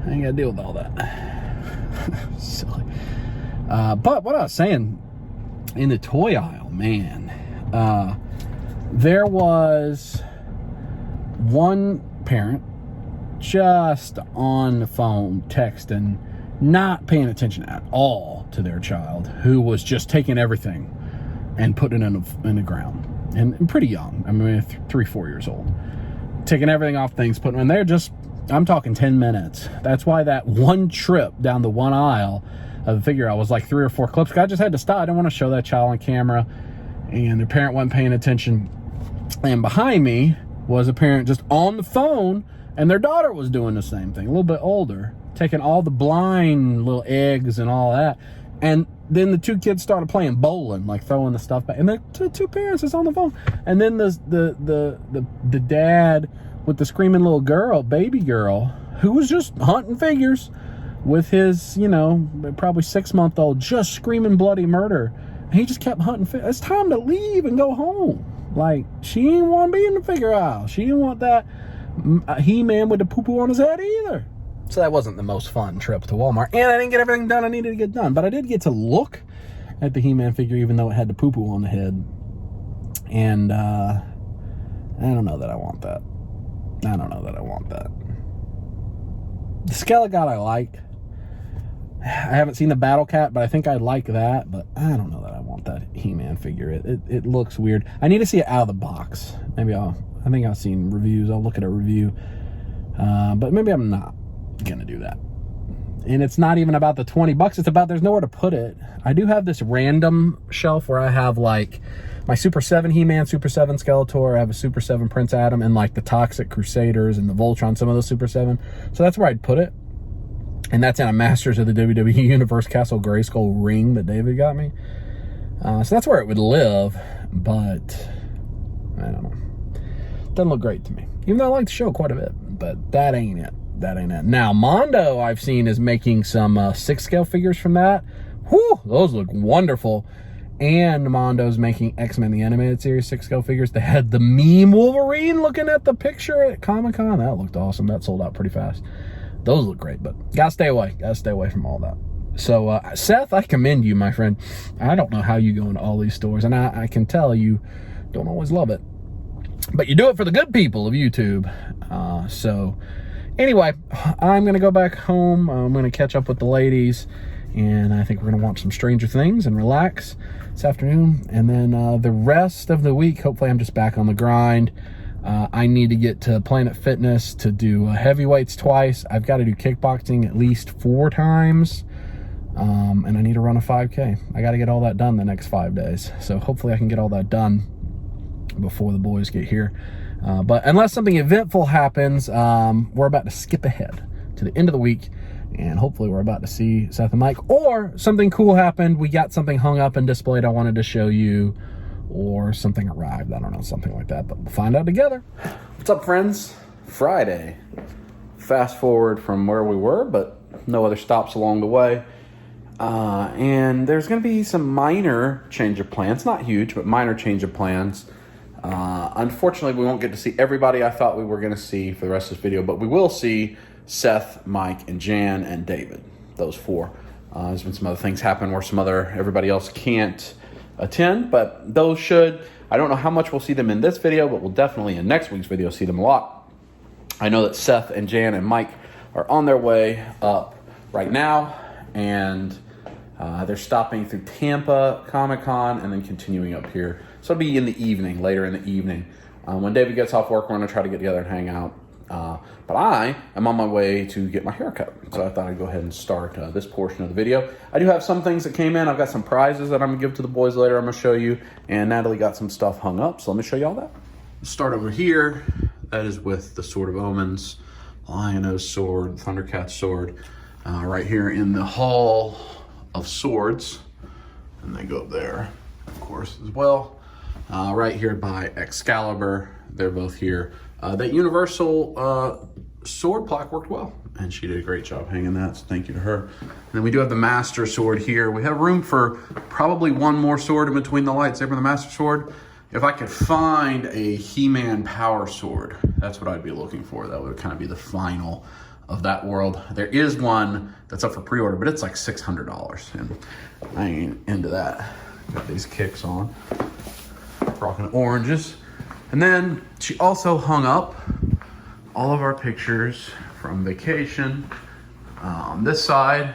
I ain't gotta deal with all that. Silly. But what I was saying, in the toy aisle, man, there was one parent just on the phone texting, not paying attention at all to their child, who was just taking everything and putting it in the ground. And pretty young. I mean, 3, 4 years old. Taking everything off things, putting them in there. Just, I'm talking 10 minutes. That's why that one trip down the one aisle of the figure, I was like 3 or 4 clips. I just had to stop. I didn't want to show that child on camera. And their parent wasn't paying attention. And behind me was a parent just on the phone, and their daughter was doing the same thing, a little bit older, taking all the blind little eggs and all that. And then the 2 kids started playing bowling, like throwing the stuff back. And the 2 parents is on the phone. And then the dad with the screaming little girl, baby girl, who was just hunting figures with his, probably 6-month-old, just screaming bloody murder. And he just kept hunting figures. It's time to leave and go home. Like, she didn't want to be in the figure aisle. She didn't want that He-Man with the poo-poo on his head either. So that wasn't the most fun trip to Walmart. And I didn't get everything done I needed to get done. But I did get to look at the He-Man figure, even though it had the poo-poo on the head. And I don't know that I want that. The Skelegot I like. I haven't seen the Battle Cat, but I think I'd like that. But I don't know that I want that He-Man figure. It looks weird. I need to see it out of the box. Maybe I think I've seen reviews. I'll look at a review. But maybe I'm not going to do that. And it's not even about the 20 bucks. It's about there's nowhere to put it. I do have this random shelf where I have like my Super 7 He-Man, Super 7 Skeletor. I have a Super 7 Prince Adam and like the Toxic Crusaders and the Voltron, some of those Super 7. So that's where I'd put it. And that's in a Masters of the WWE Universe Castle Grayskull ring that David got me. So that's where it would live. But I don't know. Doesn't look great to me. Even though I like the show quite a bit. But that ain't it. That ain't it. Now, Mondo, I've seen, is making some 6-scale figures from that. Whew, those look wonderful. And Mondo's making X-Men the Animated Series 6-scale figures. They had the meme Wolverine looking at the picture at Comic-Con. That looked awesome. That sold out pretty fast. Those look great, but gotta stay away. Gotta stay away from all that. So, Seth, I commend you, my friend. I don't know how you go into all these stores, and I can tell you don't always love it. But you do it for the good people of YouTube. So, anyway, I'm going to go back home. I'm going to catch up with the ladies, and I think we're going to watch some Stranger Things and relax this afternoon. And then the rest of the week, hopefully I'm just back on the grind. I need to get to Planet Fitness to do heavyweights twice. I've got to do kickboxing at least 4 times. And I need to run a 5K. I got to get all that done the next 5 days. So hopefully I can get all that done before the boys get here. But unless something eventful happens, we're about to skip ahead to the end of the week. And hopefully we're about to see Seth and Mike. Or something cool happened. We got something hung up and displayed I wanted to show you. Or something arrived. I don't know, something like that. But we'll find out together. What's up, friends? Friday. Fast forward from where we were, but no other stops along the way. And there's going to be some minor change of plans. Not huge, but minor change of plans. Unfortunately, we won't get to see everybody I thought we were going to see for the rest of this video, but we will see Seth, Mike, and Jan, and David. Those 4. There's been some other things happen where everybody else can't attend, but those should. I don't know how much we'll see them in this video, but we'll definitely in next week's video see them a lot. I know that Seth and Jan and Mike are on their way up right now, and they're stopping through Tampa Comic-Con and then continuing up here. So it'll be in the evening, later in the evening. When David gets off work, we're going to try to get together and hang out. But I am on my way to get my hair cut. So I thought I'd go ahead and start this portion of the video. I do have some things that came in. I've got some prizes that I'm going to give to the boys later. I'm going to show you. And Natalie got some stuff hung up. So let me show you all that. Let's start over here. That is with the Sword of Omens, Lion-O's sword, Thundercat's sword. Right here in the Hall of Swords. And they go up there, of course, as well. Right here by Excalibur. They're both here. That Universal sword plaque worked well, and she did a great job hanging that, so thank you to her. And then we do have the Master Sword here. We have room for probably one more sword in between the lightsaber and the Master Sword. If I could find a He-Man Power Sword, that's what I'd be looking for. That would kind of be the final of that world. There is one that's up for pre-order, but it's like $600, and I ain't into that. Got these kicks on, rocking oranges. And then she also hung up all of our pictures from vacation. On this side,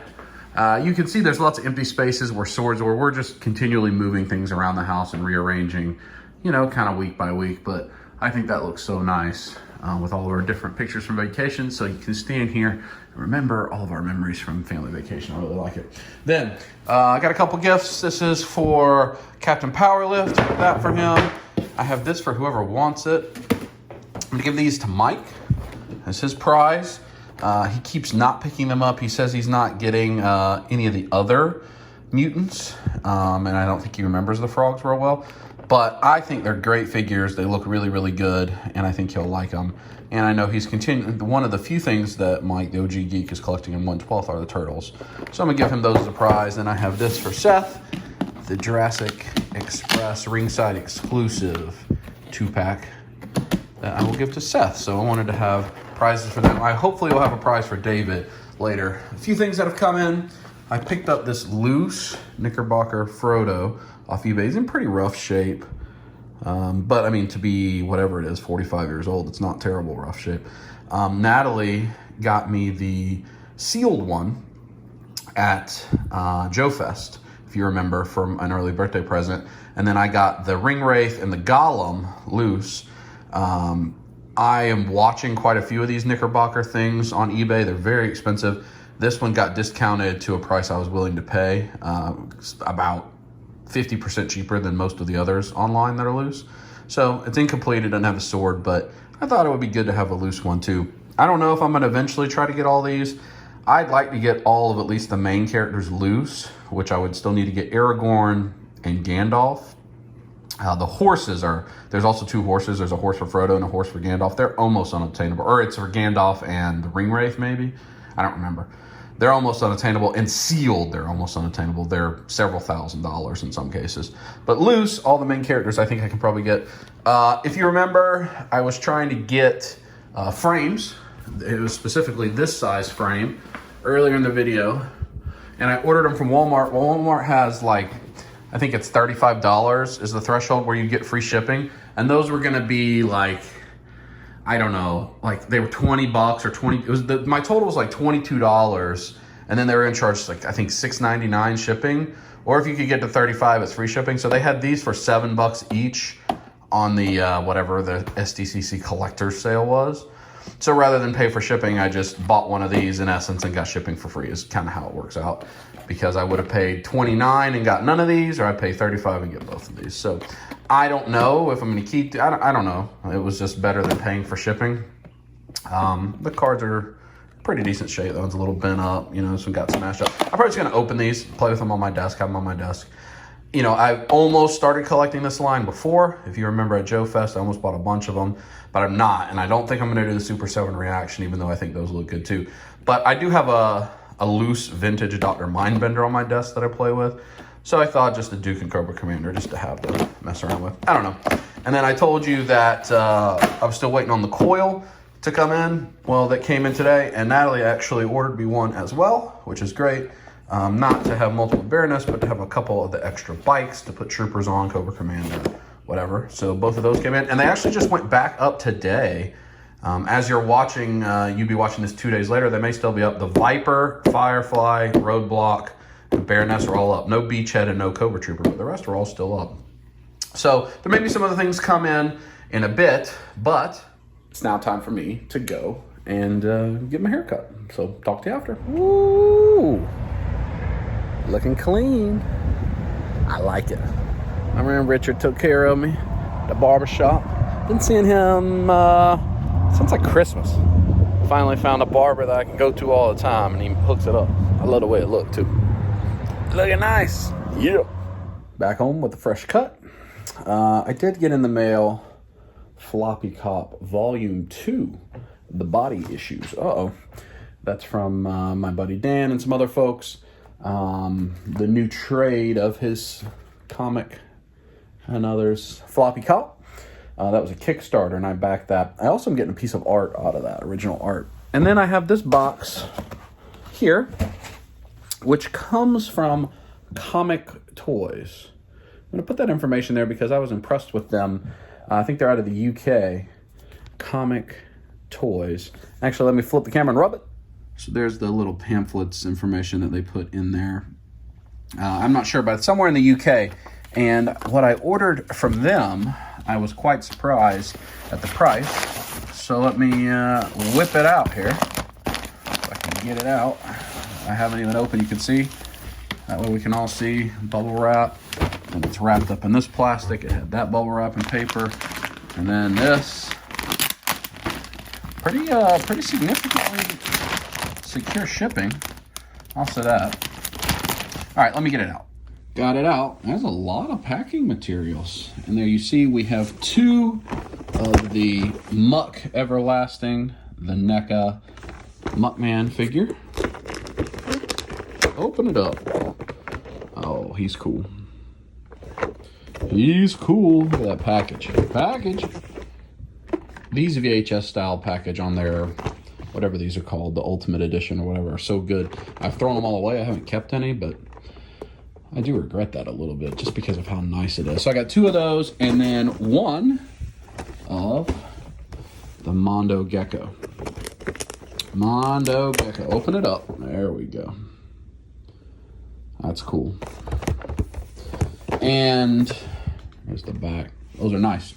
you can see there's lots of empty spaces where swords where we're just continually moving things around the house and rearranging, you know, kind of week by week. But I think that looks so nice with all of our different pictures from vacation. So you can stand here and remember all of our memories from family vacation. I really like it. Then I got a couple gifts. This is for Captain Powerlift. That for him. I have this for whoever wants it. I'm gonna give these to Mike as his prize. He keeps not picking them up. He says he's not getting any of the other mutants, and I don't think he remembers the frogs real well. But I think they're great figures. They look really, really good, and I think he'll like them. And I know he's continuing. One of the few things that Mike, the OG Geek, is collecting in 1/12 are the turtles. So I'm gonna give him those as a prize. And I have this for Seth, the Jurassic Express ringside exclusive 2-pack that I will give to Seth. So I wanted to have prizes for them. I hopefully will have a prize for David later. A few things that have come in. I picked up this loose Knickerbocker Frodo off eBay. He's in pretty rough shape. But I mean, to be whatever it is, 45 years old, it's not terrible rough shape. Natalie got me the sealed one. at Joe Fest, if you remember, from an early birthday present. And then I got the ring wraith and the golem loose. I am watching quite a few of these Knickerbocker things on eBay. They're very expensive. This one got discounted to a price I was willing to pay, about 50% cheaper than most of the others online that are loose. So it's incomplete, it doesn't have a sword, but I thought it would be good to have a loose one too. I don't know if I'm gonna eventually try to get all these. I'd like to get all of at least the main characters loose, which I would still need to get Aragorn and Gandalf. The horses are, there's also two horses. There's a horse for Frodo and a horse for Gandalf. They're almost unobtainable. Or it's for Gandalf and the Ringwraith, maybe. I don't remember. They're almost unattainable, and sealed, they're almost unattainable. They're several $1,000s in some cases. But loose, all the main characters I think I can probably get. If you remember, I was trying to get frames. It was specifically this size frame earlier in the video. And I ordered them from Walmart. Well, Walmart has like, I think it's $35 is the threshold where you get free shipping. And those were gonna be like, I don't know, like they were 20 bucks or 20, it was my total was like $22. And then they were in charge like, I think $6.99 shipping. Or if you could get to 35, it's free shipping. So they had these for $7 each on the, whatever the SDCC collector's sale was. So rather than pay for shipping, I just bought one of these in essence and got shipping for free is kind of how it works out. Because I would have paid $29 and got none of these, or I'd pay $35 and get both of these. So I don't know if I'm going to keep, I don't know. It was just better than paying for shipping. The cards are pretty decent shape. That one's a little bent up, you know, some got smashed up. I'm probably just going to open these, play with them on my desk, have them on my desk. You know, I almost started collecting this line before. If you remember at Joe Fest, I almost bought a bunch of them, but I'm not. And I don't think I'm going to do the Super 7 reaction, even though I think those look good too. But I do have a loose vintage Dr. Mindbender on my desk that I play with. So I thought just a Duke and Cobra Commander just to have to mess around with. I don't know. And then I told you that I was still waiting on the coil to come in. Well, that came in today, and Natalie actually ordered me one as well, which is great. Not to have multiple Baroness, but to have a couple of the extra bikes to put Troopers on, Cobra Commander, whatever. So both of those came in, and they actually just went back up today. As you're watching, you'd be watching this 2 days later, they may still be up. The Viper, Firefly, Roadblock, and Baroness are all up. No Beachhead and no Cobra Trooper, but the rest are all still up. So there may be some other things come in a bit, but it's now time for me to go and get my hair cut. So talk to you after. Woo! Looking clean. I like it. I remember Richard took care of me at the barber shop. Been seeing him since like Christmas. Finally found a barber that I can go to all the time, and he hooks it up. I love the way it looked too. Looking nice. Yeah. Back home with a fresh cut. I did get in the mail Floppy Cop Volume 2, The Body Issues. Uh-oh. That's from my buddy Dan and some other folks. The new trade of his comic and others, Floppy Cop. That was a Kickstarter, and I backed that. I also am getting a piece of art out of that, original art. And then I have this box here, which comes from Comic Toys. I'm going to put that information there because I was impressed with them. I think they're out of the UK. Comic Toys. Actually, let me flip the camera and rub it. So there's the little pamphlets information that they put in there. I'm not sure, but it's somewhere in the UK. And what I ordered from them, I was quite surprised at the price. So let me whip it out here. If I can get it out. I haven't even opened, you can see. That way we can all see bubble wrap. And it's wrapped up in this plastic. It had that bubble wrap and paper. And then this. Pretty significantly secure shipping. I'll say that. All right, let me get it out. Got it out. There's a lot of packing materials. And there you see we have two of the Muck Everlasting, the NECA Muckman figure. Open it up. Oh, he's cool. He's cool. Look at that package. These VHS style package on their, whatever these are called, the Ultimate Edition or whatever, are so good. I've thrown them all away. I haven't kept any, but I do regret that a little bit just because of how nice it is. So I got two of those and then one of the Mondo Gecko. Mondo Gecko. Open it up. There we go. That's cool. And there's the back. Those are nice.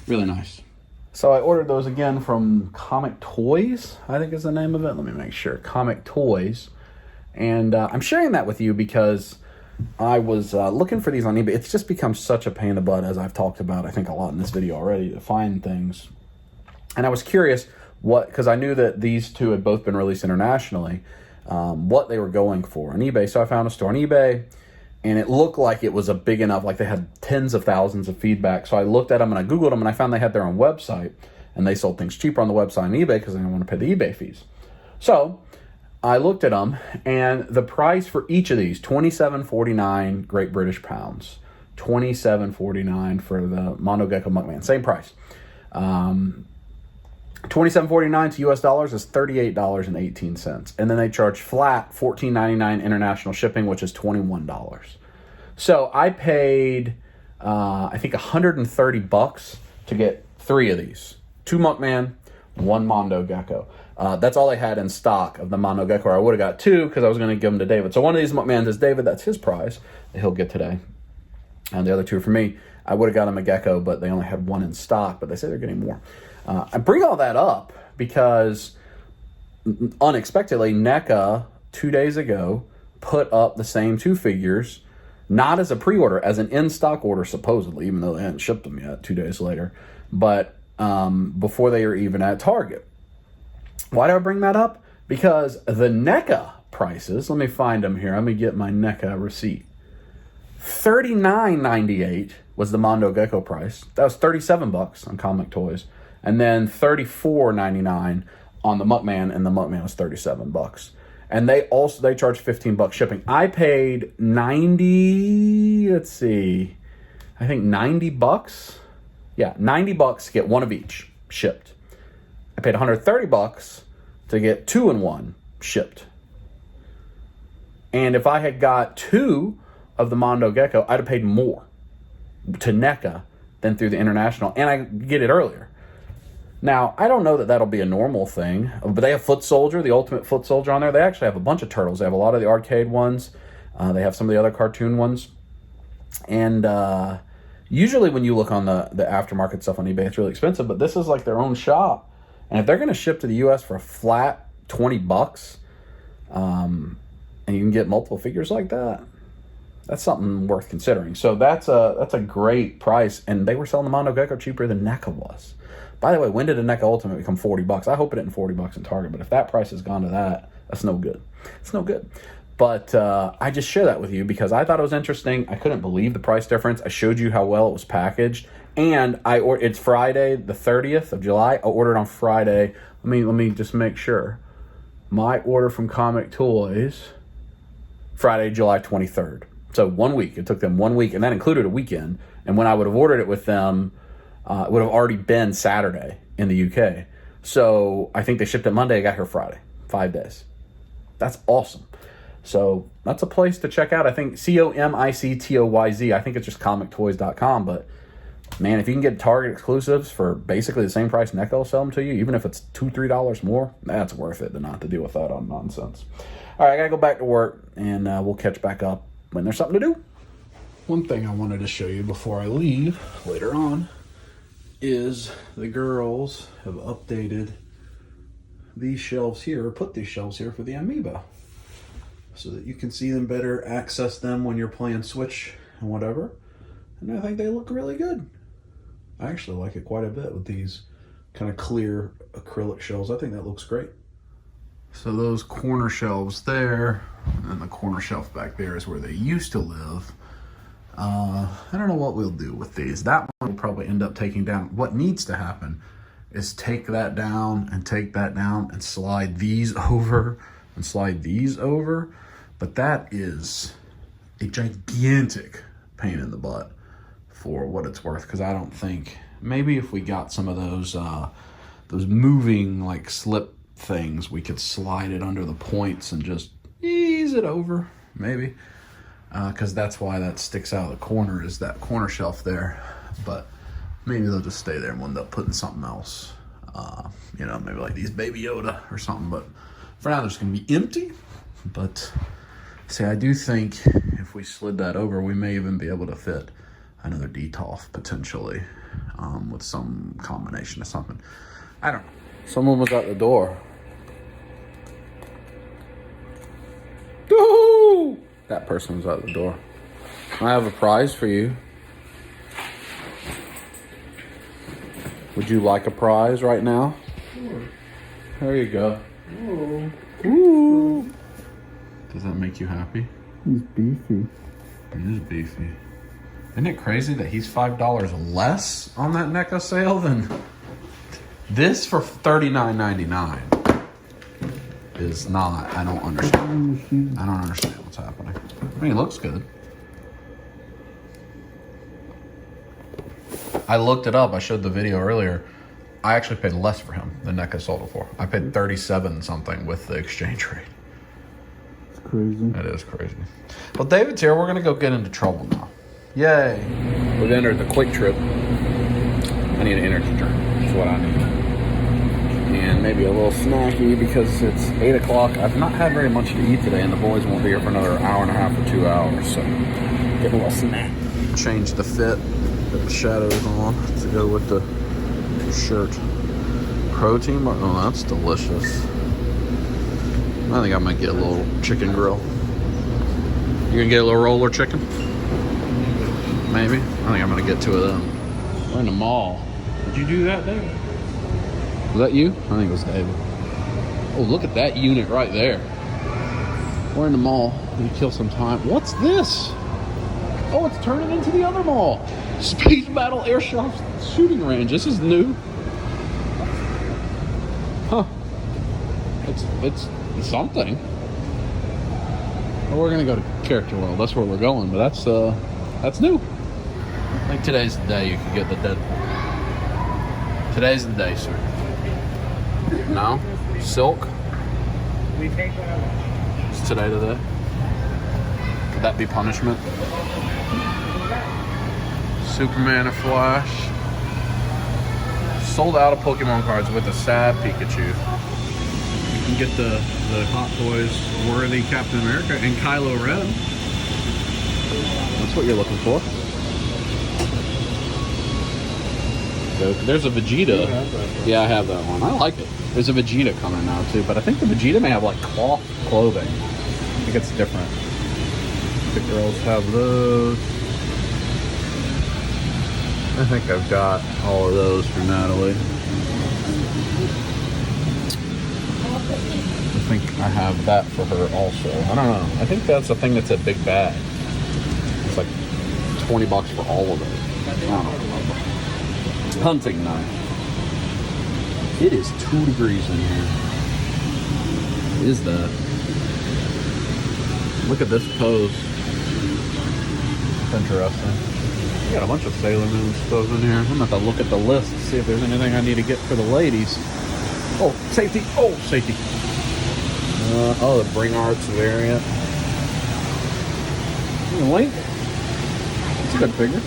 Really nice. So I ordered those again from Comic Toys, I think is the name of it. Let me make sure. Comic Toys. And I'm sharing that with you because I was looking for these on eBay. It's just become such a pain in the butt, as I've talked about, I think, a lot in this video already, to find things. And I was curious because I knew that these two had both been released internationally, what they were going for on eBay. So I found a store on eBay, and it looked like it was a big enough, like they had tens of thousands of feedback. So I looked at them and I Googled them, and I found they had their own website, and they sold things cheaper on the website on eBay because they didn't want to pay the eBay fees. So I looked at them, and the price for each of these, $27.49 Great British pounds, $27.49 for the Mondo Gecko Muckman, same price. $27.49 to US dollars is $38.18. And then they charge flat $14.99 international shipping, which is $21. So I paid, I think, $130 to get 3 of these. 2 Muckman, 1 Mondo Gecko. That's all they had in stock of the Mondo Gecko. I would have got 2 because I was going to give them to David. So one of these Muckmans is David. That's his prize that he'll get today. And the other 2 are for me. I would have got him a Gecko, but they only had 1 in stock. But they say they're getting more. I bring all that up because unexpectedly, NECA 2 days ago put up the same 2 figures, not as a pre-order, as an in-stock order, supposedly, even though they hadn't shipped them yet 2 days later, but before they are even at Target. Why do I bring that up? Because the NECA prices, let me find them here. Let me get my NECA receipt. $39.98 was the Mondo Gecko price. That was $37 on Comic Toys. And then $34.99 on the Muckman, and the Muckman was $37. And they charge $15 shipping. I paid $90 Yeah, $90 to get 1 of each shipped. I paid $130 to get 2 in 1 shipped. And if I had got 2 of the Mondo Gecko, I'd have paid more to NECA than through the international, and I get it earlier. Now, I don't know that that'll be a normal thing, but they have Foot Soldier, the Ultimate Foot Soldier on there. They actually have a bunch of turtles. They have a lot of the arcade ones. They have some of the other cartoon ones. And usually when you look on the aftermarket stuff on eBay, it's really expensive, but this is like their own shop. And if they're going to ship to the U.S. for a flat $20, and you can get multiple figures like that, that's something worth considering. So that's a great price, and they were selling the Mondo Gecko cheaper than NECA was. By the way, when did a NECA Ultimate become $40? I hope it didn't $40 in Target, but if that price has gone to that, that's no good. It's no good. But I just share that with you because I thought it was interesting. I couldn't believe the price difference. I showed you how well it was packaged, and it's Friday, the 30th of July. I ordered on Friday. Let me just make sure. My order from Comic Toys, Friday, July 23rd. So 1 week. It took them 1 week, and that included a weekend. And when I would have ordered it with them, it would have already been Saturday in the UK. So I think they shipped it Monday. I got here Friday. 5 days. That's awesome. So that's a place to check out. I think COMICTOYZ. I think it's just comictoys.com. But man, if you can get Target exclusives for basically the same price NECA will sell them to you, even if it's $2-3 more, that's worth it to not to deal with that on nonsense. All right, I got to go back to work, and we'll catch back up when there's something to do. One thing I wanted to show you before I leave later on is the girls have updated these shelves here, or put these shelves here for the Amiibo, so that you can see them better, access them when you're playing Switch and whatever. And I think they look really good. I actually like it quite a bit with these kind of clear acrylic shelves. I think that looks great. So those corner shelves there, and the corner shelf back there is where they used to live. I don't know what we'll do with these. That one will probably end up taking down. What needs to happen is take that down and take that down and slide these over and slide these over. But that is a gigantic pain in the butt for what it's worth, because I don't think, maybe if we got some of those moving like slip things, we could slide it under the points and just ease it over, maybe. Because that's why that sticks out of the corner, is that corner shelf there. But maybe they'll just stay there and we'll end up putting something else. Maybe like these Baby Yoda or something. But for now, they're just going to be empty. But See, I do think if we slid that over, we may even be able to fit another detolf potentially, with some combination of something. I don't know. Someone was at the door. Woo! That person was at the door. I have a prize for you. Would you like a prize right now? Sure. There you go. Oh. Ooh. Does that make you happy? He's beefy. He is beefy. Isn't it crazy that he's $5 less on that NECA sale than this for $39.99? Is not. I don't understand. I don't understand what's happening. I mean, he looks good. I looked it up. I showed the video earlier. I actually paid less for him than NECA sold it for. I paid 37 something with the exchange rate. It's crazy. It is crazy. Well, David's here. We're gonna go get into trouble now. Yay! We've entered the quick trip. I need an energy drink. That's what I need. And maybe a little snacky because it's 8 o'clock. I've not had very much to eat today, and the boys won't be here for another hour and a half or 2 hours. So, get a little snack. Change the fit. Put the shadows on to go with the shirt. Protein bar. Oh, that's delicious. I think I might get a little chicken grill. You gonna get a little roller chicken? Maybe. I think I'm gonna get 2 of them. We're in the mall. Did you do that, David? Was that you? I think it was David. Oh, look at that unit right there. We're in the mall. Gonna kill some time. What's this? Oh, it's turning into the other mall. Space Battle Airsoft Shooting Range. This is new. Huh. It's something. Well, we're gonna go to Character World. That's where we're going, but that's new. I think today's the day you can get the dead. Today's the day, sir. No? Silk? Is today the day? Could that be punishment? Superman and Flash. Sold out of Pokemon cards with a sad Pikachu. You can get the Hot Toys worthy Captain America and Kylo Ren. That's what you're looking for. There's a Vegeta. Yeah, I have that one. I like it. There's a Vegeta coming now too, but I think the Vegeta may have like cloth clothing. I think it's different. The girls have those. I think I've got all of those for Natalie. I think I have that for her also. I don't know. I think that's the thing that's a big bag. It's like $20 for all of it. I don't know. Hunting knife. It is 2 degrees in here. What is that? Look at this pose. It's interesting. We got a bunch of Sailor Moon stuff in here. I'm gonna have to look at the list to see if there's anything I need to get for the ladies. Oh, safety! Oh, safety! The Bring Arts variant. Link. It's a good figure.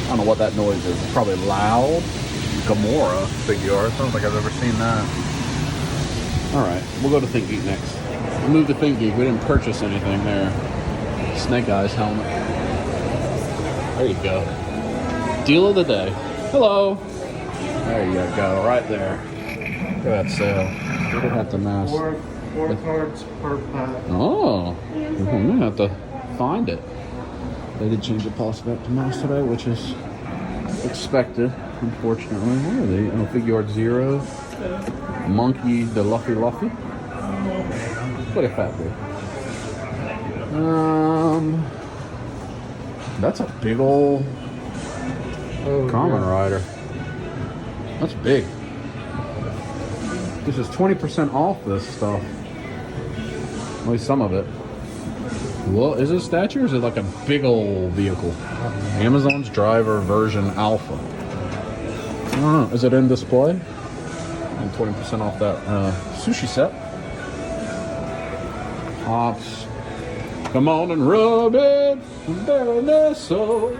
I don't know what that noise is. It's probably loud. Gamora figure. I don't think I've ever seen that. Alright, we'll go to ThinkGeek next. We'll move to ThinkGeek. We didn't purchase anything there. Snake Eyes helmet. There you go. Deal of the day. Hello. There you go. Right there. Look at that sale. We didn't have to mask. 4 cards per pack. Oh. We're going to have to find it. They did change the policy back to mouse today, which is expected, unfortunately. What are they? Oh, Figure Art Zero. Monkey, the Luffy. What a fat boy. That's a big old Kamen Rider. That's big. This is 20% off this stuff. At least some of it. Well, is it a statue or is it like a big old vehicle? Amazon's Driver version Alpha. I don't know. Is it in display? And 20% off that sushi set. Hops. Come on and rub it. So.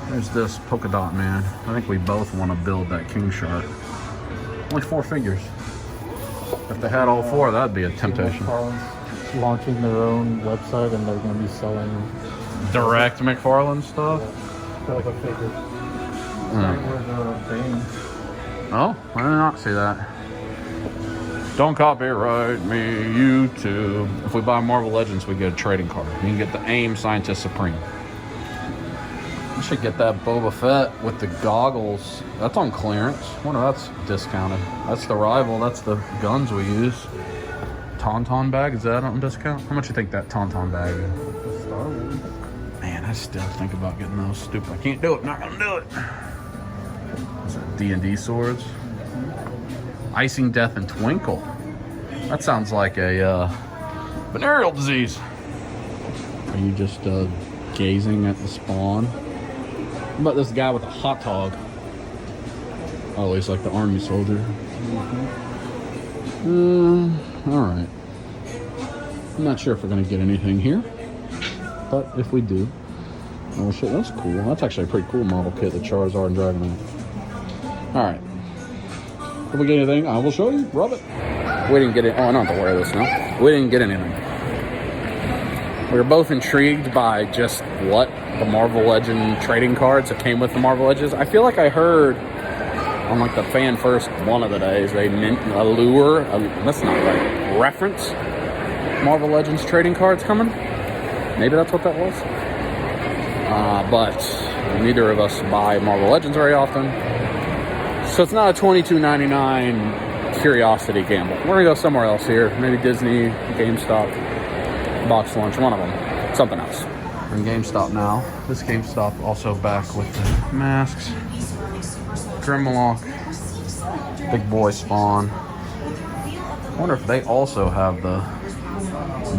There's this polka dot man. I think we both want to build that king shark. Only 4 figures. If they had all 4, that'd be a temptation. launching their own website and they're going to be selling Direct McFarlane stuff. stuff I figured. Right where the vein. Oh, I did not see that. Don't copyright me, YouTube. If we buy Marvel Legends, we get a trading card. You can get the AIM Scientist Supreme. I should get that Boba Fett with the goggles. That's on clearance. I wonder if that's discounted. That's the rival. That's the guns we use. Tauntaun bag, is that on discount? How much you think that Tauntaun bag is? Man, I still think about getting those. Stupid. I can't do it. Not gonna do it. Is that D&D swords? Icing Death and Twinkle. That sounds like a venereal disease. Are you just gazing at the spawn? What about this guy with a hot dog? Oh, he's like the army soldier. Alright. I'm not sure if we're going to get anything here. But if we do... Oh shit, that's cool. That's actually a pretty cool model kit, the Charizard and Dragonite. Alright. If we get anything, I will show you. Rub it. We didn't get it. Oh, I don't have to wear this now. We didn't get anything. We were both intrigued by just what? The Marvel Legend trading cards that came with the Marvel Legends. I feel like I heard on like the fan first one of the days, they meant that's not right, reference Marvel Legends trading cards coming. Maybe that's what that was. But neither of us buy Marvel Legends very often. So it's not a $22.99 curiosity gamble. We're gonna go somewhere else here. Maybe Disney, GameStop, Box Lunch, one of them. Something else. We're in GameStop now. This GameStop also back with the masks. Grimlock. Big Boy Spawn. I wonder if they also have the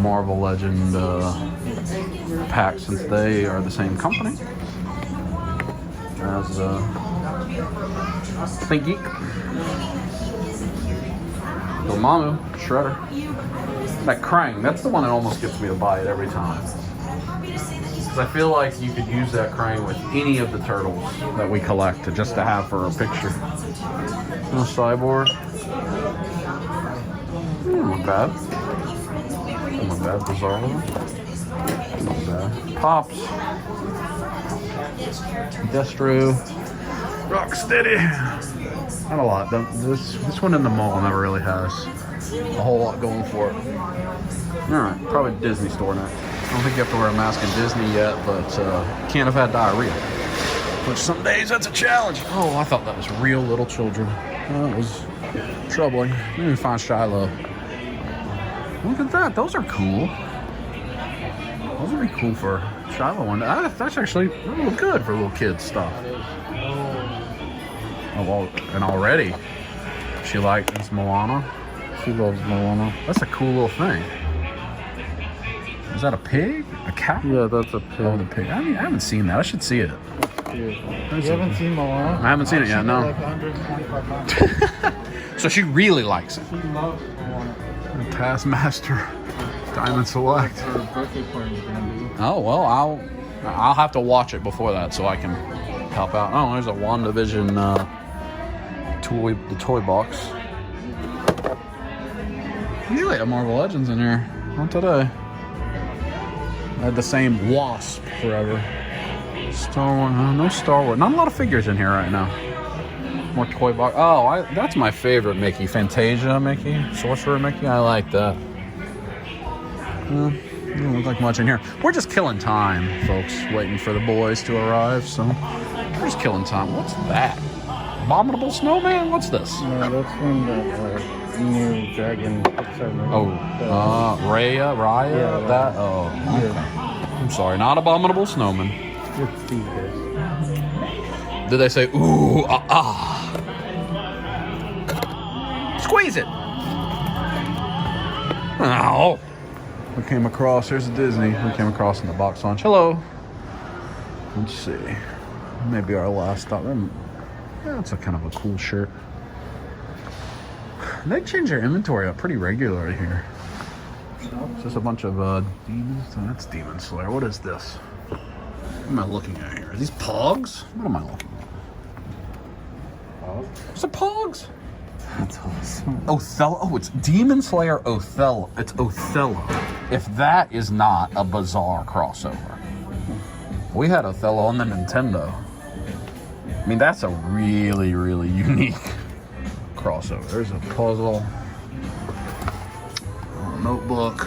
Marvel Legend pack since they are the same company as Think Geek. Dormammu, Shredder. That Krang, that's the one that almost gets me to buy it every time. Because I feel like you could use that Krang with any of the turtles that we collect just to have for a picture. No Cyborg. Not bad. Not bad. Bizarro. Not bad. Pops. Destro. Rocksteady. Not a lot. This one in the mall never really has a whole lot going for it. Alright, probably Disney store next. I don't think you have to wear a mask in Disney yet, but can't have had diarrhea. Which some days that's a challenge. Oh, I thought that was real little children. That was troubling. Let me find Shiloh. Look at that. Those are cool. Those would be cool for Shiloh one. That's actually a little good for little kids stuff. Oh, well, and already she likes Moana. She loves Moana. That's a cool little thing. Is that a pig? A cow? Yeah, that's a pig. Oh, the pig. I haven't seen that. I should see it. You haven't seen Moana? I haven't seen it yet, no. Like 125 times. So she really likes it. She loves Moana. Taskmaster. Diamond Select. Her birthday party is gonna be. Oh, well, I'll have to watch it before that so I can help out. Oh, there's a WandaVision toy box. Usually have Marvel Legends in here. Not today. I had the same Wasp forever. Star Wars. No Star Wars. Not a lot of figures in here right now. More toy box. Oh, that's my favorite Mickey. Fantasia Mickey. Sorcerer Mickey. I like that. Doesn't look like much in here. We're just killing time, folks. Waiting for the boys to arrive. So we're just killing time. What's that? Abominable Snowman? What's this? No, that's from the new Dragon Pixar movie. Oh, Raya? Yeah, that? Oh, okay. Yeah. I'm sorry. Not Abominable Snowman. It's these days. Did they say, ooh, Squeeze it! Ow! We came across, here's a Disney. We came across in the box lunch. Hello. Let's see. Maybe our last stop. That's a kind of a cool shirt. They change their inventory up pretty regularly here. It's just a bunch of demons. Oh, that's Demon Slayer. What is this? What am I looking at here? Are these Pogs? What am I looking at? Is it Pogs? That's awesome. Othello. Oh, it's Demon Slayer Othello. It's Othello. If that is not a bizarre crossover. We had Othello on the Nintendo. I mean, that's a really, really unique crossover. There's a puzzle. A notebook.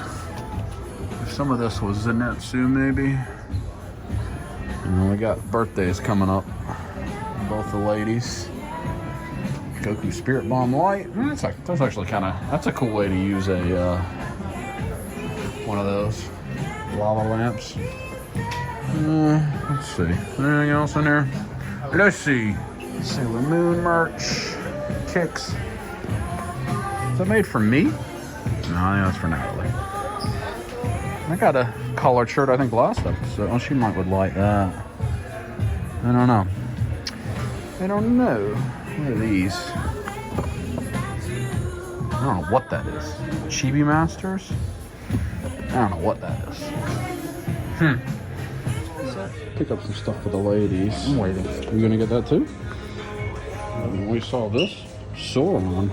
If some of this was Zenitsu, maybe. And we got birthdays coming up. Both the ladies. Goku Spirit Bomb Light. That's actually kind of, that's a cool way to use a one of those lava lamps. Let's see. Anything else in there? Let's see. Sailor Moon merch. Kicks. Is that made for me? No, I think that's for Natalie. I got a collared shirt, I think, last episode. Oh, she might would like that. I don't know. I don't know. What are these? I don't know what that is. Chibi Masters? I don't know what that is. Pick up some stuff for the ladies. I'm waiting. You gonna get that too? We saw this Sauron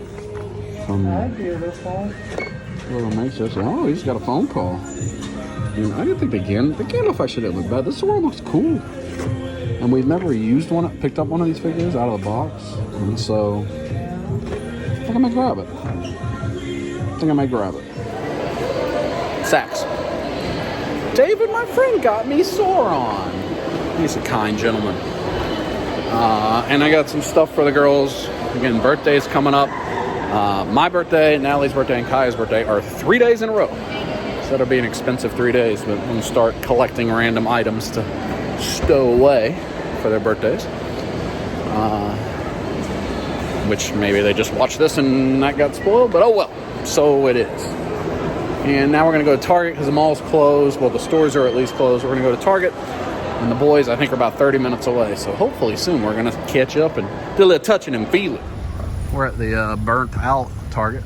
from Little Maces. Oh, he's got a phone call. I didn't think the Gandalf actually didn't look bad. This Sauron looks cool. And we've never used one, picked up one of these figures out of the box. And so, I think I might grab it. Sax. David, my friend, got me Sauron. He's a kind gentleman. And I got some stuff for the girls. Again, birthdays coming up. My birthday, Natalie's birthday, and Kaya's birthday are 3 days in a row. So that'll be an expensive 3 days, but I'm going to start collecting random items to stow away for their birthdays. Which maybe they just watched this and that got spoiled, but oh well. So it is. And now we're going to go to Target because the mall's closed. Well, the stores are at least closed. We're going to go to Target. And the boys, I think, are about 30 minutes away. So hopefully soon we're going to catch up and do a little touching and feeling. We're at the burnt out Target.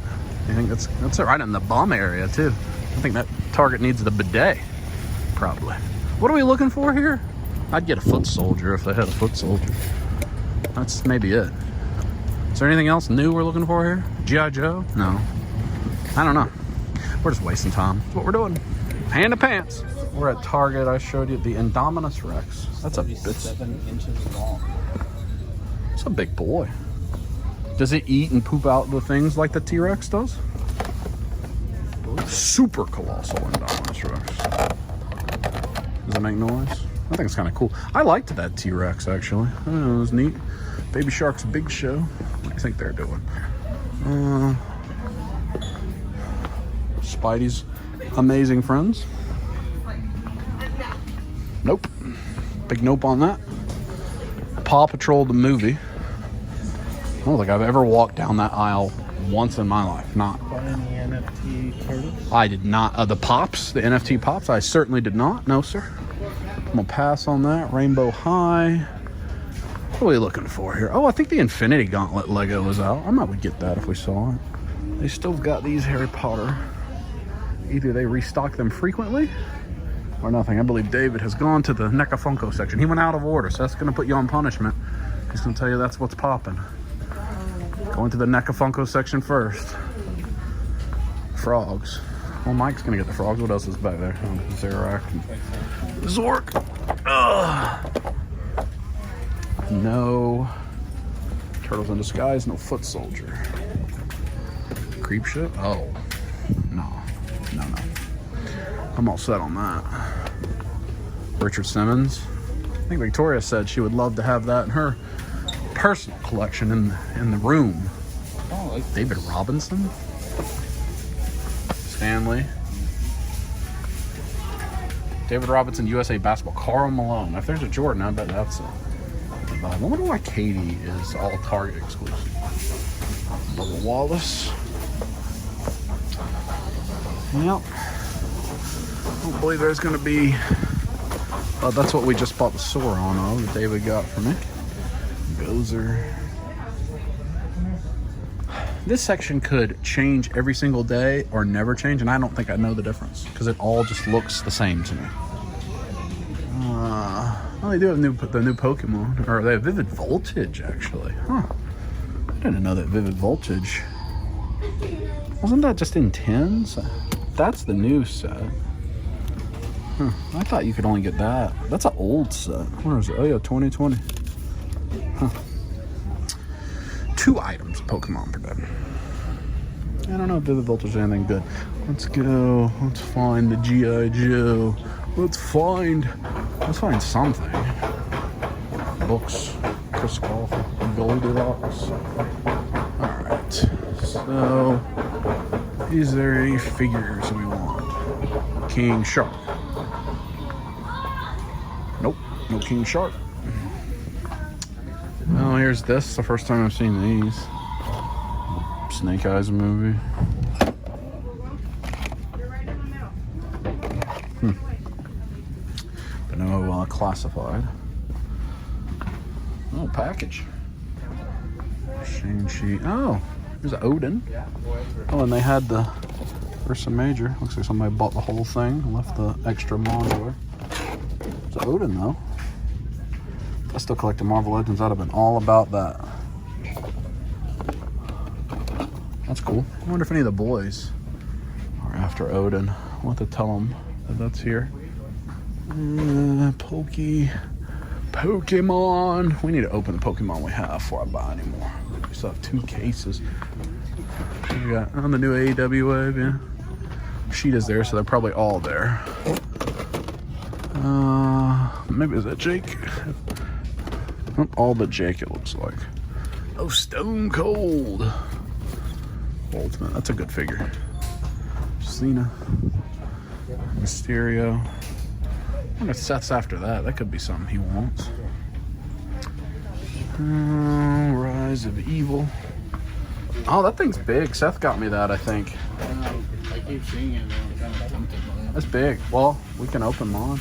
I think that's right in the bum area, too. I think that Target needs the bidet, probably. What are we looking for here? I'd get a foot soldier if they had a foot soldier. That's maybe it. Is there anything else new we're looking for here? G.I. Joe? No. I don't know. We're just wasting time. That's what we're doing. Hand to pants. We're at Target. I showed you the Indominus Rex. That's a 7 inches long. It's a big boy. Does it eat and poop out the things like the T-Rex does? Super colossal Indominus Rex. Does it make noise? I think it's kind of cool. I liked that T-Rex, actually. I know, it was neat. Baby Shark's Big Show. What do you think they're doing? Spidey's Amazing Friends. Nope. Big nope on that. Paw Patrol the movie. I don't think I've ever walked down that aisle once in my life. Not. Buy any NFT cards? I did not. The Pops, the NFT Pops, I certainly did not. No, sir. I'm going to pass on that. Rainbow High. What are we looking for here? Oh, I think the Infinity Gauntlet Lego was out. I might would get that if we saw it. They still got these Harry Potter. Either they restock them frequently or nothing. I believe David has gone to the NECA Funko section. He went out of order, so that's going to put you on punishment. He's going to tell you that's what's popping. Going to the NECA Funko section first. Frogs. Well, Mike's going to get the frogs. What else is back there? Oh, Zarak. Zork. Ugh. No Turtles in Disguise. No Foot Soldier. Creep Ship? Oh. No. I'm all set on that. Richard Simmons. I think Victoria said she would love to have that in her personal collection in the room. Oh, like David Robinson. Stanley. David Robinson, USA Basketball. Karl Malone. If there's a Jordan, I bet that's a I wonder why Katie is all Target exclusive. Bubba Wallace. Yep. I don't believe there's going to be... that's what we just bought the Sauron of that David got for me. Gozer. This section could change every single day or never change, and I don't think I know the difference because it all just looks the same to me. Well, they do have the new Pokemon, or they have Vivid Voltage, actually. Huh. didn't know that Vivid Voltage. Wasn't that just in 10s? That's the new set. Huh. I thought you could only get that. That's an old set. Where is it? Oh yeah, 2020. Huh. 2 items of Pokemon per day. I don't know if Vivid Voltage is anything good. Let's go. Let's find the G.I. Joe. Let's find something. Books. Chris Golf. Goldilocks. Alright. So, is there any figures we want? King Shark. Nope. No King Shark. Oh, here's this. It's the first time I've seen these. Snake Eyes movie. But no classified. Oh, package. Shang-Chi. Oh, there's Odin. Oh, and they had the Ursa Major. Looks like somebody bought the whole thing and left the extra modular. It's Odin, though. If I still collected Marvel Legends, I'd have been all about that. That's cool. I wonder if any of the boys are after Odin. I'll have to tell them that that's here. Pokemon. We need to open the Pokemon we have before I buy anymore. We still have 2 cases. We got on the new AEW wave, yeah. Sheeta's there, so they're probably all there. Maybe is that Jake? Oh, all but Jake, it looks like. Oh, Stone Cold. Ultimate. That's a good figure. Cena. Mysterio. I wonder if Seth's after that. That could be something he wants. Rise of Evil. Oh, that thing's big. Seth got me that, I think. I keep seeing it. I'm kind of tempted by it. That's big. Well, we can open mine.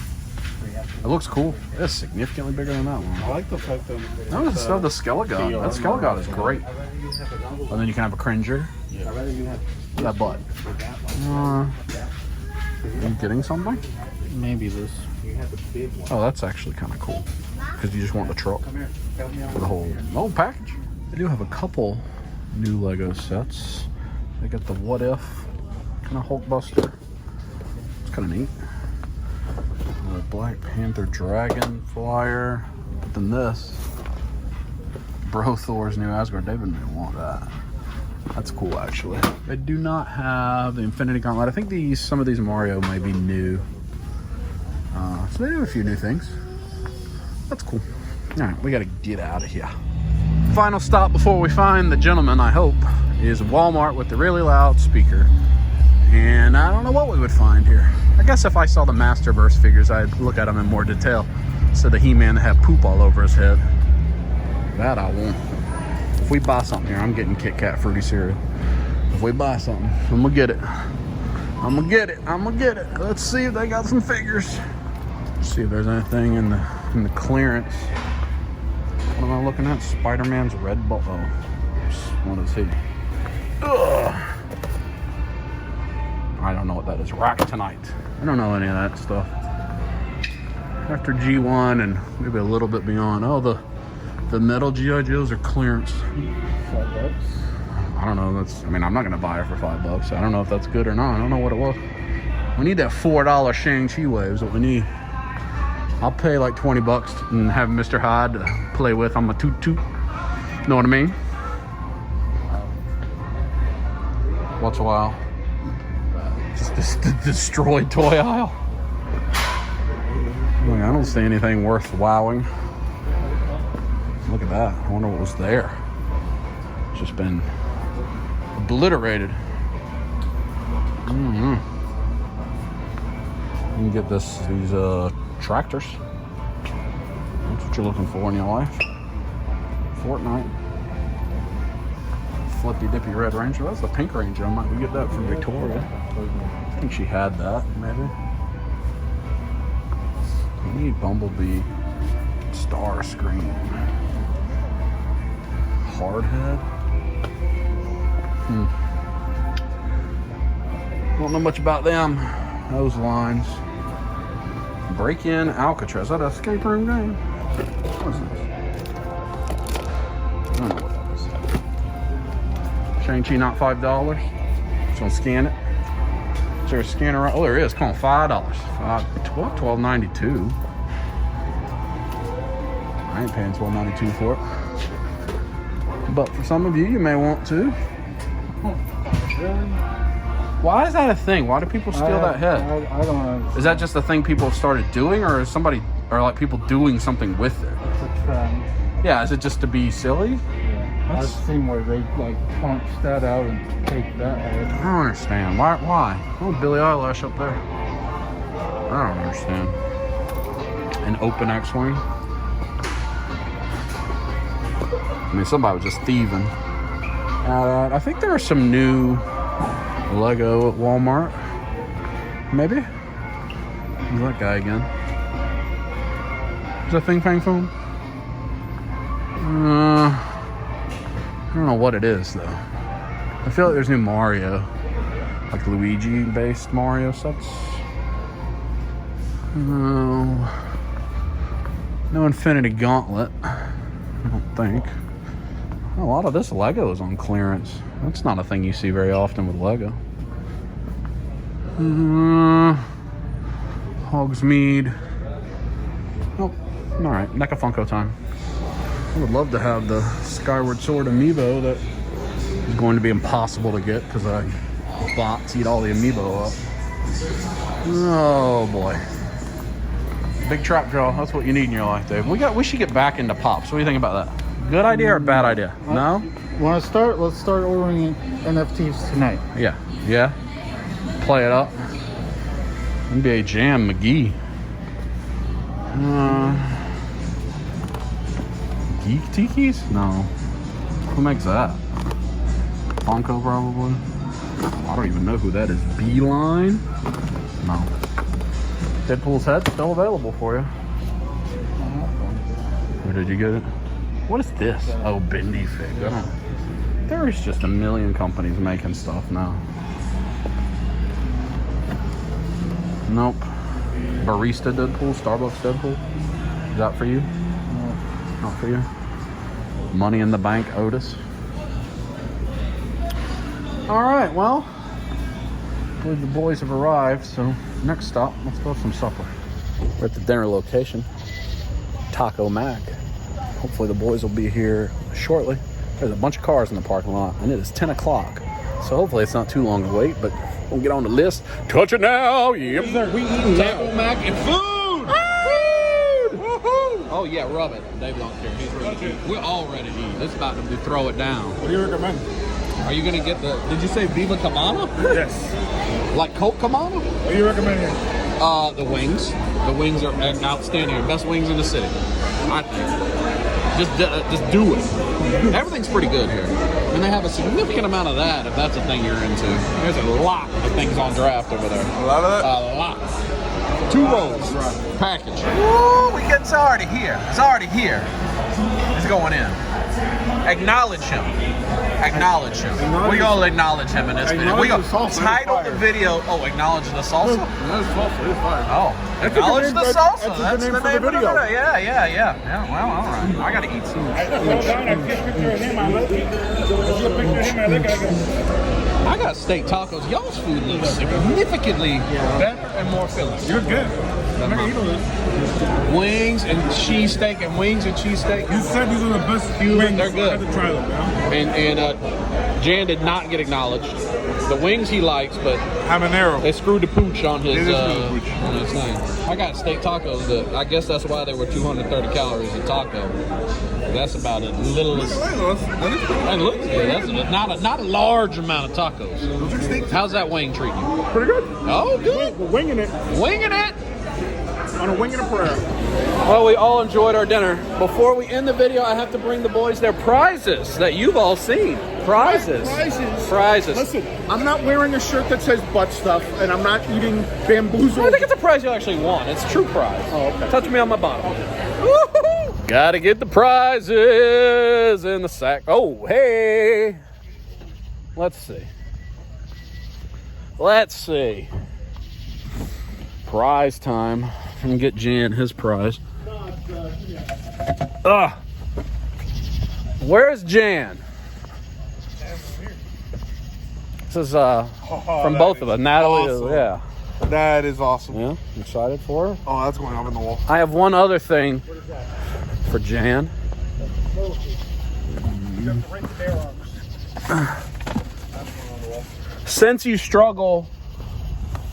It looks cool. It's significantly bigger than that one. I like the fact that No, it's still the Skelegon. That Skelegon is great. And then you can have a Cringer. Yeah. That butt. Are you getting something? Maybe this. Oh, that's actually kind of cool. Because you just want the truck. For the whole package. They do have a couple new Lego sets. They got the What If kind of Hulkbuster. It's kind of neat. The Black Panther Dragon Flyer. But then this. Bro Thor's new Asgard. David may want that. That's cool, actually. They do not have the Infinity Gauntlet. I think some of these Mario may be new. So they have a few new things. That's cool. All right, we got to get out of here. Final stop before we find the gentleman, I hope, is Walmart with the really loud speaker. And I don't know what we would find here. I guess if I saw the Masterverse figures, I'd look at them in more detail. So the He-Man that had poop all over his head. That I won't. If we buy something here, I'm getting Kit Kat fruity cereal. If we buy something, I'm gonna get it. I'm gonna get it. I'm gonna get it. Let's see if they got some figures. Let's see if there's anything in the clearance. What am I looking at? Spider-Man's red ball. Oh, what is he? Ugh. I don't know what that is. Ractonite. I don't know any of that stuff. After G1 and maybe a little bit beyond. Oh, the metal G.I. Joes are clearance. $5. I don't know. I'm not gonna buy it for $5. I don't know if that's good or not. I don't know what it was. We need that $4 Shang-Chi wave is what we need. I'll pay like $20 and have Mr. Hyde to play with on my toot-toot. Know what I mean? What's a while? Just the destroyed toy aisle. Look, I don't see anything worth wowing. Look at that. I wonder what was there. It's just been obliterated. You can get these tractors. That's what you're looking for in your life. Fortnite. Flippy Dippy Red Ranger. That's the Pink Ranger. I might get that from Victoria. I think she had that, maybe. We need Bumblebee. Starscream. Hardhead. Don't know much about them. Those lines. Break-in Alcatraz. Is that an escape room game? What is this? I don't know what that is. Shang-Chi not $5. Just gonna scan it. Is there a scanner? Oh, there is. Come on, $5. $12.92. I ain't paying $12.92 for it. But for some of you, you may want to. Why is that a thing? Why do people steal that head? I don't know. Is that just a thing people have started doing, or is somebody, or like people doing something with it? It's a trend. Yeah, is it just to be silly? Yeah. I've seen where they like punch that out and take that head. I don't understand. Why? Oh, Billie Eilish up there. I don't understand. An open X-Wing. I mean, somebody was just thieving. I think there are some new Lego at Walmart. Maybe? Who's that guy again? Is that Thing Fang Foom? I don't know what it is, though. I feel like there's new Mario. Like Luigi-based Mario sets. No Infinity Gauntlet. I don't think. A lot of this Lego is on clearance. That's not a thing you see very often with Lego. Hogsmeade. Oh, alright. NECA Funko time. I would love to have the Skyward Sword amiibo that is going to be impossible to get because bots eat all the amiibo up. Oh boy. Big trap draw. That's what you need in your life, Dave. We should get back into pops. What do you think about that? Good idea or bad idea? No? Want to start? Let's start ordering NFTs tonight. Yeah. Yeah? Play it up. NBA Jam McGee. Geek Tikis? No. Who makes that? Funko probably. I don't even know who that is. Beeline? No. Deadpool's head still available for you. Where did you get it? What is this? Oh, Bendy Fig. There's just a million companies making stuff now. Nope. Barista Deadpool, Starbucks Deadpool. Is that for you? No. Not for you. Money in the Bank Otis. All right, well, I believe the boys have arrived, so next stop, let's go have some supper. We're at the dinner location, Taco Mac. Hopefully the boys will be here shortly. There's a bunch of cars in the parking lot, and it is 10 o'clock. So hopefully it's not too long to wait, but we'll get on the list. Touch it now, yep. We eating Taco Mac and food! Food! Woohoo! Oh yeah, rub it. Dave don't care. He's ready to eat. We're all ready to eat. It's about to be throw it down. What do you recommend? Are you gonna get the, did you say Viva Cabana? Yes. Like Coke Cabana? What do you recommend here? The wings. The wings are outstanding. Best wings in the city, I think. Just do it. Everything's pretty good here. And they have a significant amount of that, if that's a thing you're into. There's a lot of things on draft over there. A lot of that? A lot. 2 rolls. Package. Woo! It's already here. It's already here. It's going in. Acknowledge him. Acknowledge him. We gonna acknowledge him in this video. We gonna title the video. Oh, acknowledge the salsa. That's salsa. It's fire. Oh, acknowledge the salsa. That's the name for the video. Yeah. Well, all right. I gotta eat some. I got steak tacos. Y'all's food looks significantly better and more filling. You're good. I'm gonna eat all this. Wings and cheesesteak and wings and cheesesteak. You said these are the best wings. They're good. I had to try them, man. And Jan did not get acknowledged. The wings he likes, but Habanero. they screwed the pooch on his They did screw the pooch. on his thing. I got steak tacos that I guess that's why they were 230 calories a taco. That's about as little as. That looks good. That's not a large amount of tacos. How's that wing treating you? Pretty good. Oh, good. We're winging it. Winging it. On a wing and a prayer. Well, we all enjoyed our dinner. Before we end the video, I have to bring the boys their prizes that you've all seen. Prizes. Prizes. Listen, I'm not wearing a shirt that says butt stuff, and I'm not eating bamboozle. I think it's a prize you actually won. It's a true prize. Oh, okay. Touch me on my bottom. Woo-hoo! Gotta get the prizes in the sack. Oh, hey. Let's see. Prize time. I'm gonna get Jan his prize. Where's Jan? This is from both of us. Natalie, awesome. yeah. That is awesome. Yeah, you excited for her? Oh, that's going up in the wall. I have one other thing for Jan. Since you struggle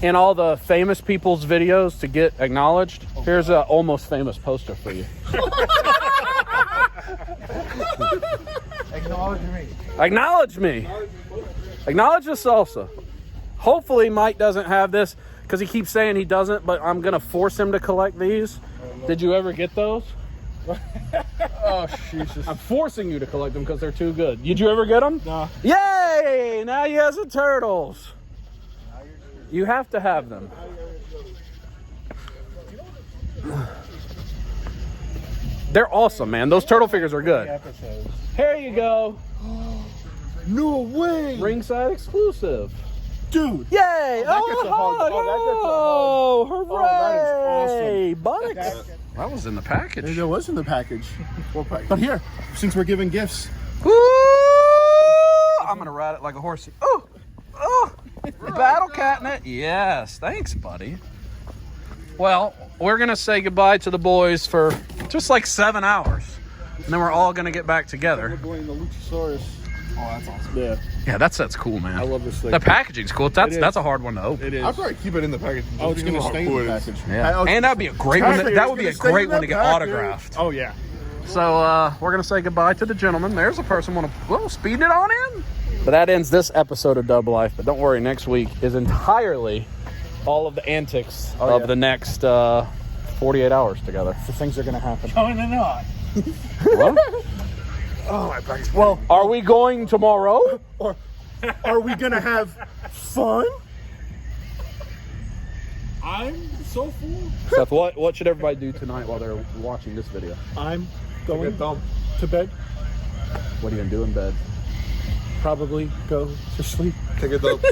in all the famous people's videos to get acknowledged, here's a almost famous poster for you. Acknowledge me. Acknowledge me. Acknowledge the salsa. Hopefully Mike doesn't have this because he keeps saying he doesn't, but I'm going to force him to collect these. Did you ever get those? Oh, Jesus. I'm forcing you to collect them because they're too good. Did you ever get them? No. Yay! Now you have some turtles. You have to have them. They're awesome, man. Those turtle figures are good. Here you go. No way. Ringside exclusive. Dude. Yay! that gets a hug. Oh, Oh, that hooray! is awesome. Buttocks. That was in the package. There was in the package. But here, since we're giving gifts. Woo! I'm gonna ride it like a horsey. Oh, oh! Battle catnip. Yes, thanks, buddy. Well, we're gonna say goodbye to the boys for just like 7 hours, and then we're all gonna get back together. We're going to Luchasaurus. Oh, that's awesome. Yeah. Yeah, that set's cool, man. I love this thing. The packaging's cool. That's It is. a hard one to open. It is. I'll probably keep it in the package. Oh, it's gonna stay in the package. Yeah, and that'd be a great one. That would be a great one to get autographed. Oh yeah. So we're gonna say goodbye to the gentleman. There's a person want to speed it on in. But that ends this episode of Dub Life. But don't worry, next week is entirely all of the antics of the next 48 hours together. The things are gonna happen. No, they're not. What? Oh my back's Well, are we going tomorrow? Or are we gonna have fun? I'm so full. Seth, what should everybody do tonight while they're watching this video? I'm going to bed. What are you gonna do in bed? Probably go to sleep. Take a dump.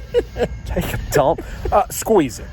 Take a dump. Squeeze it.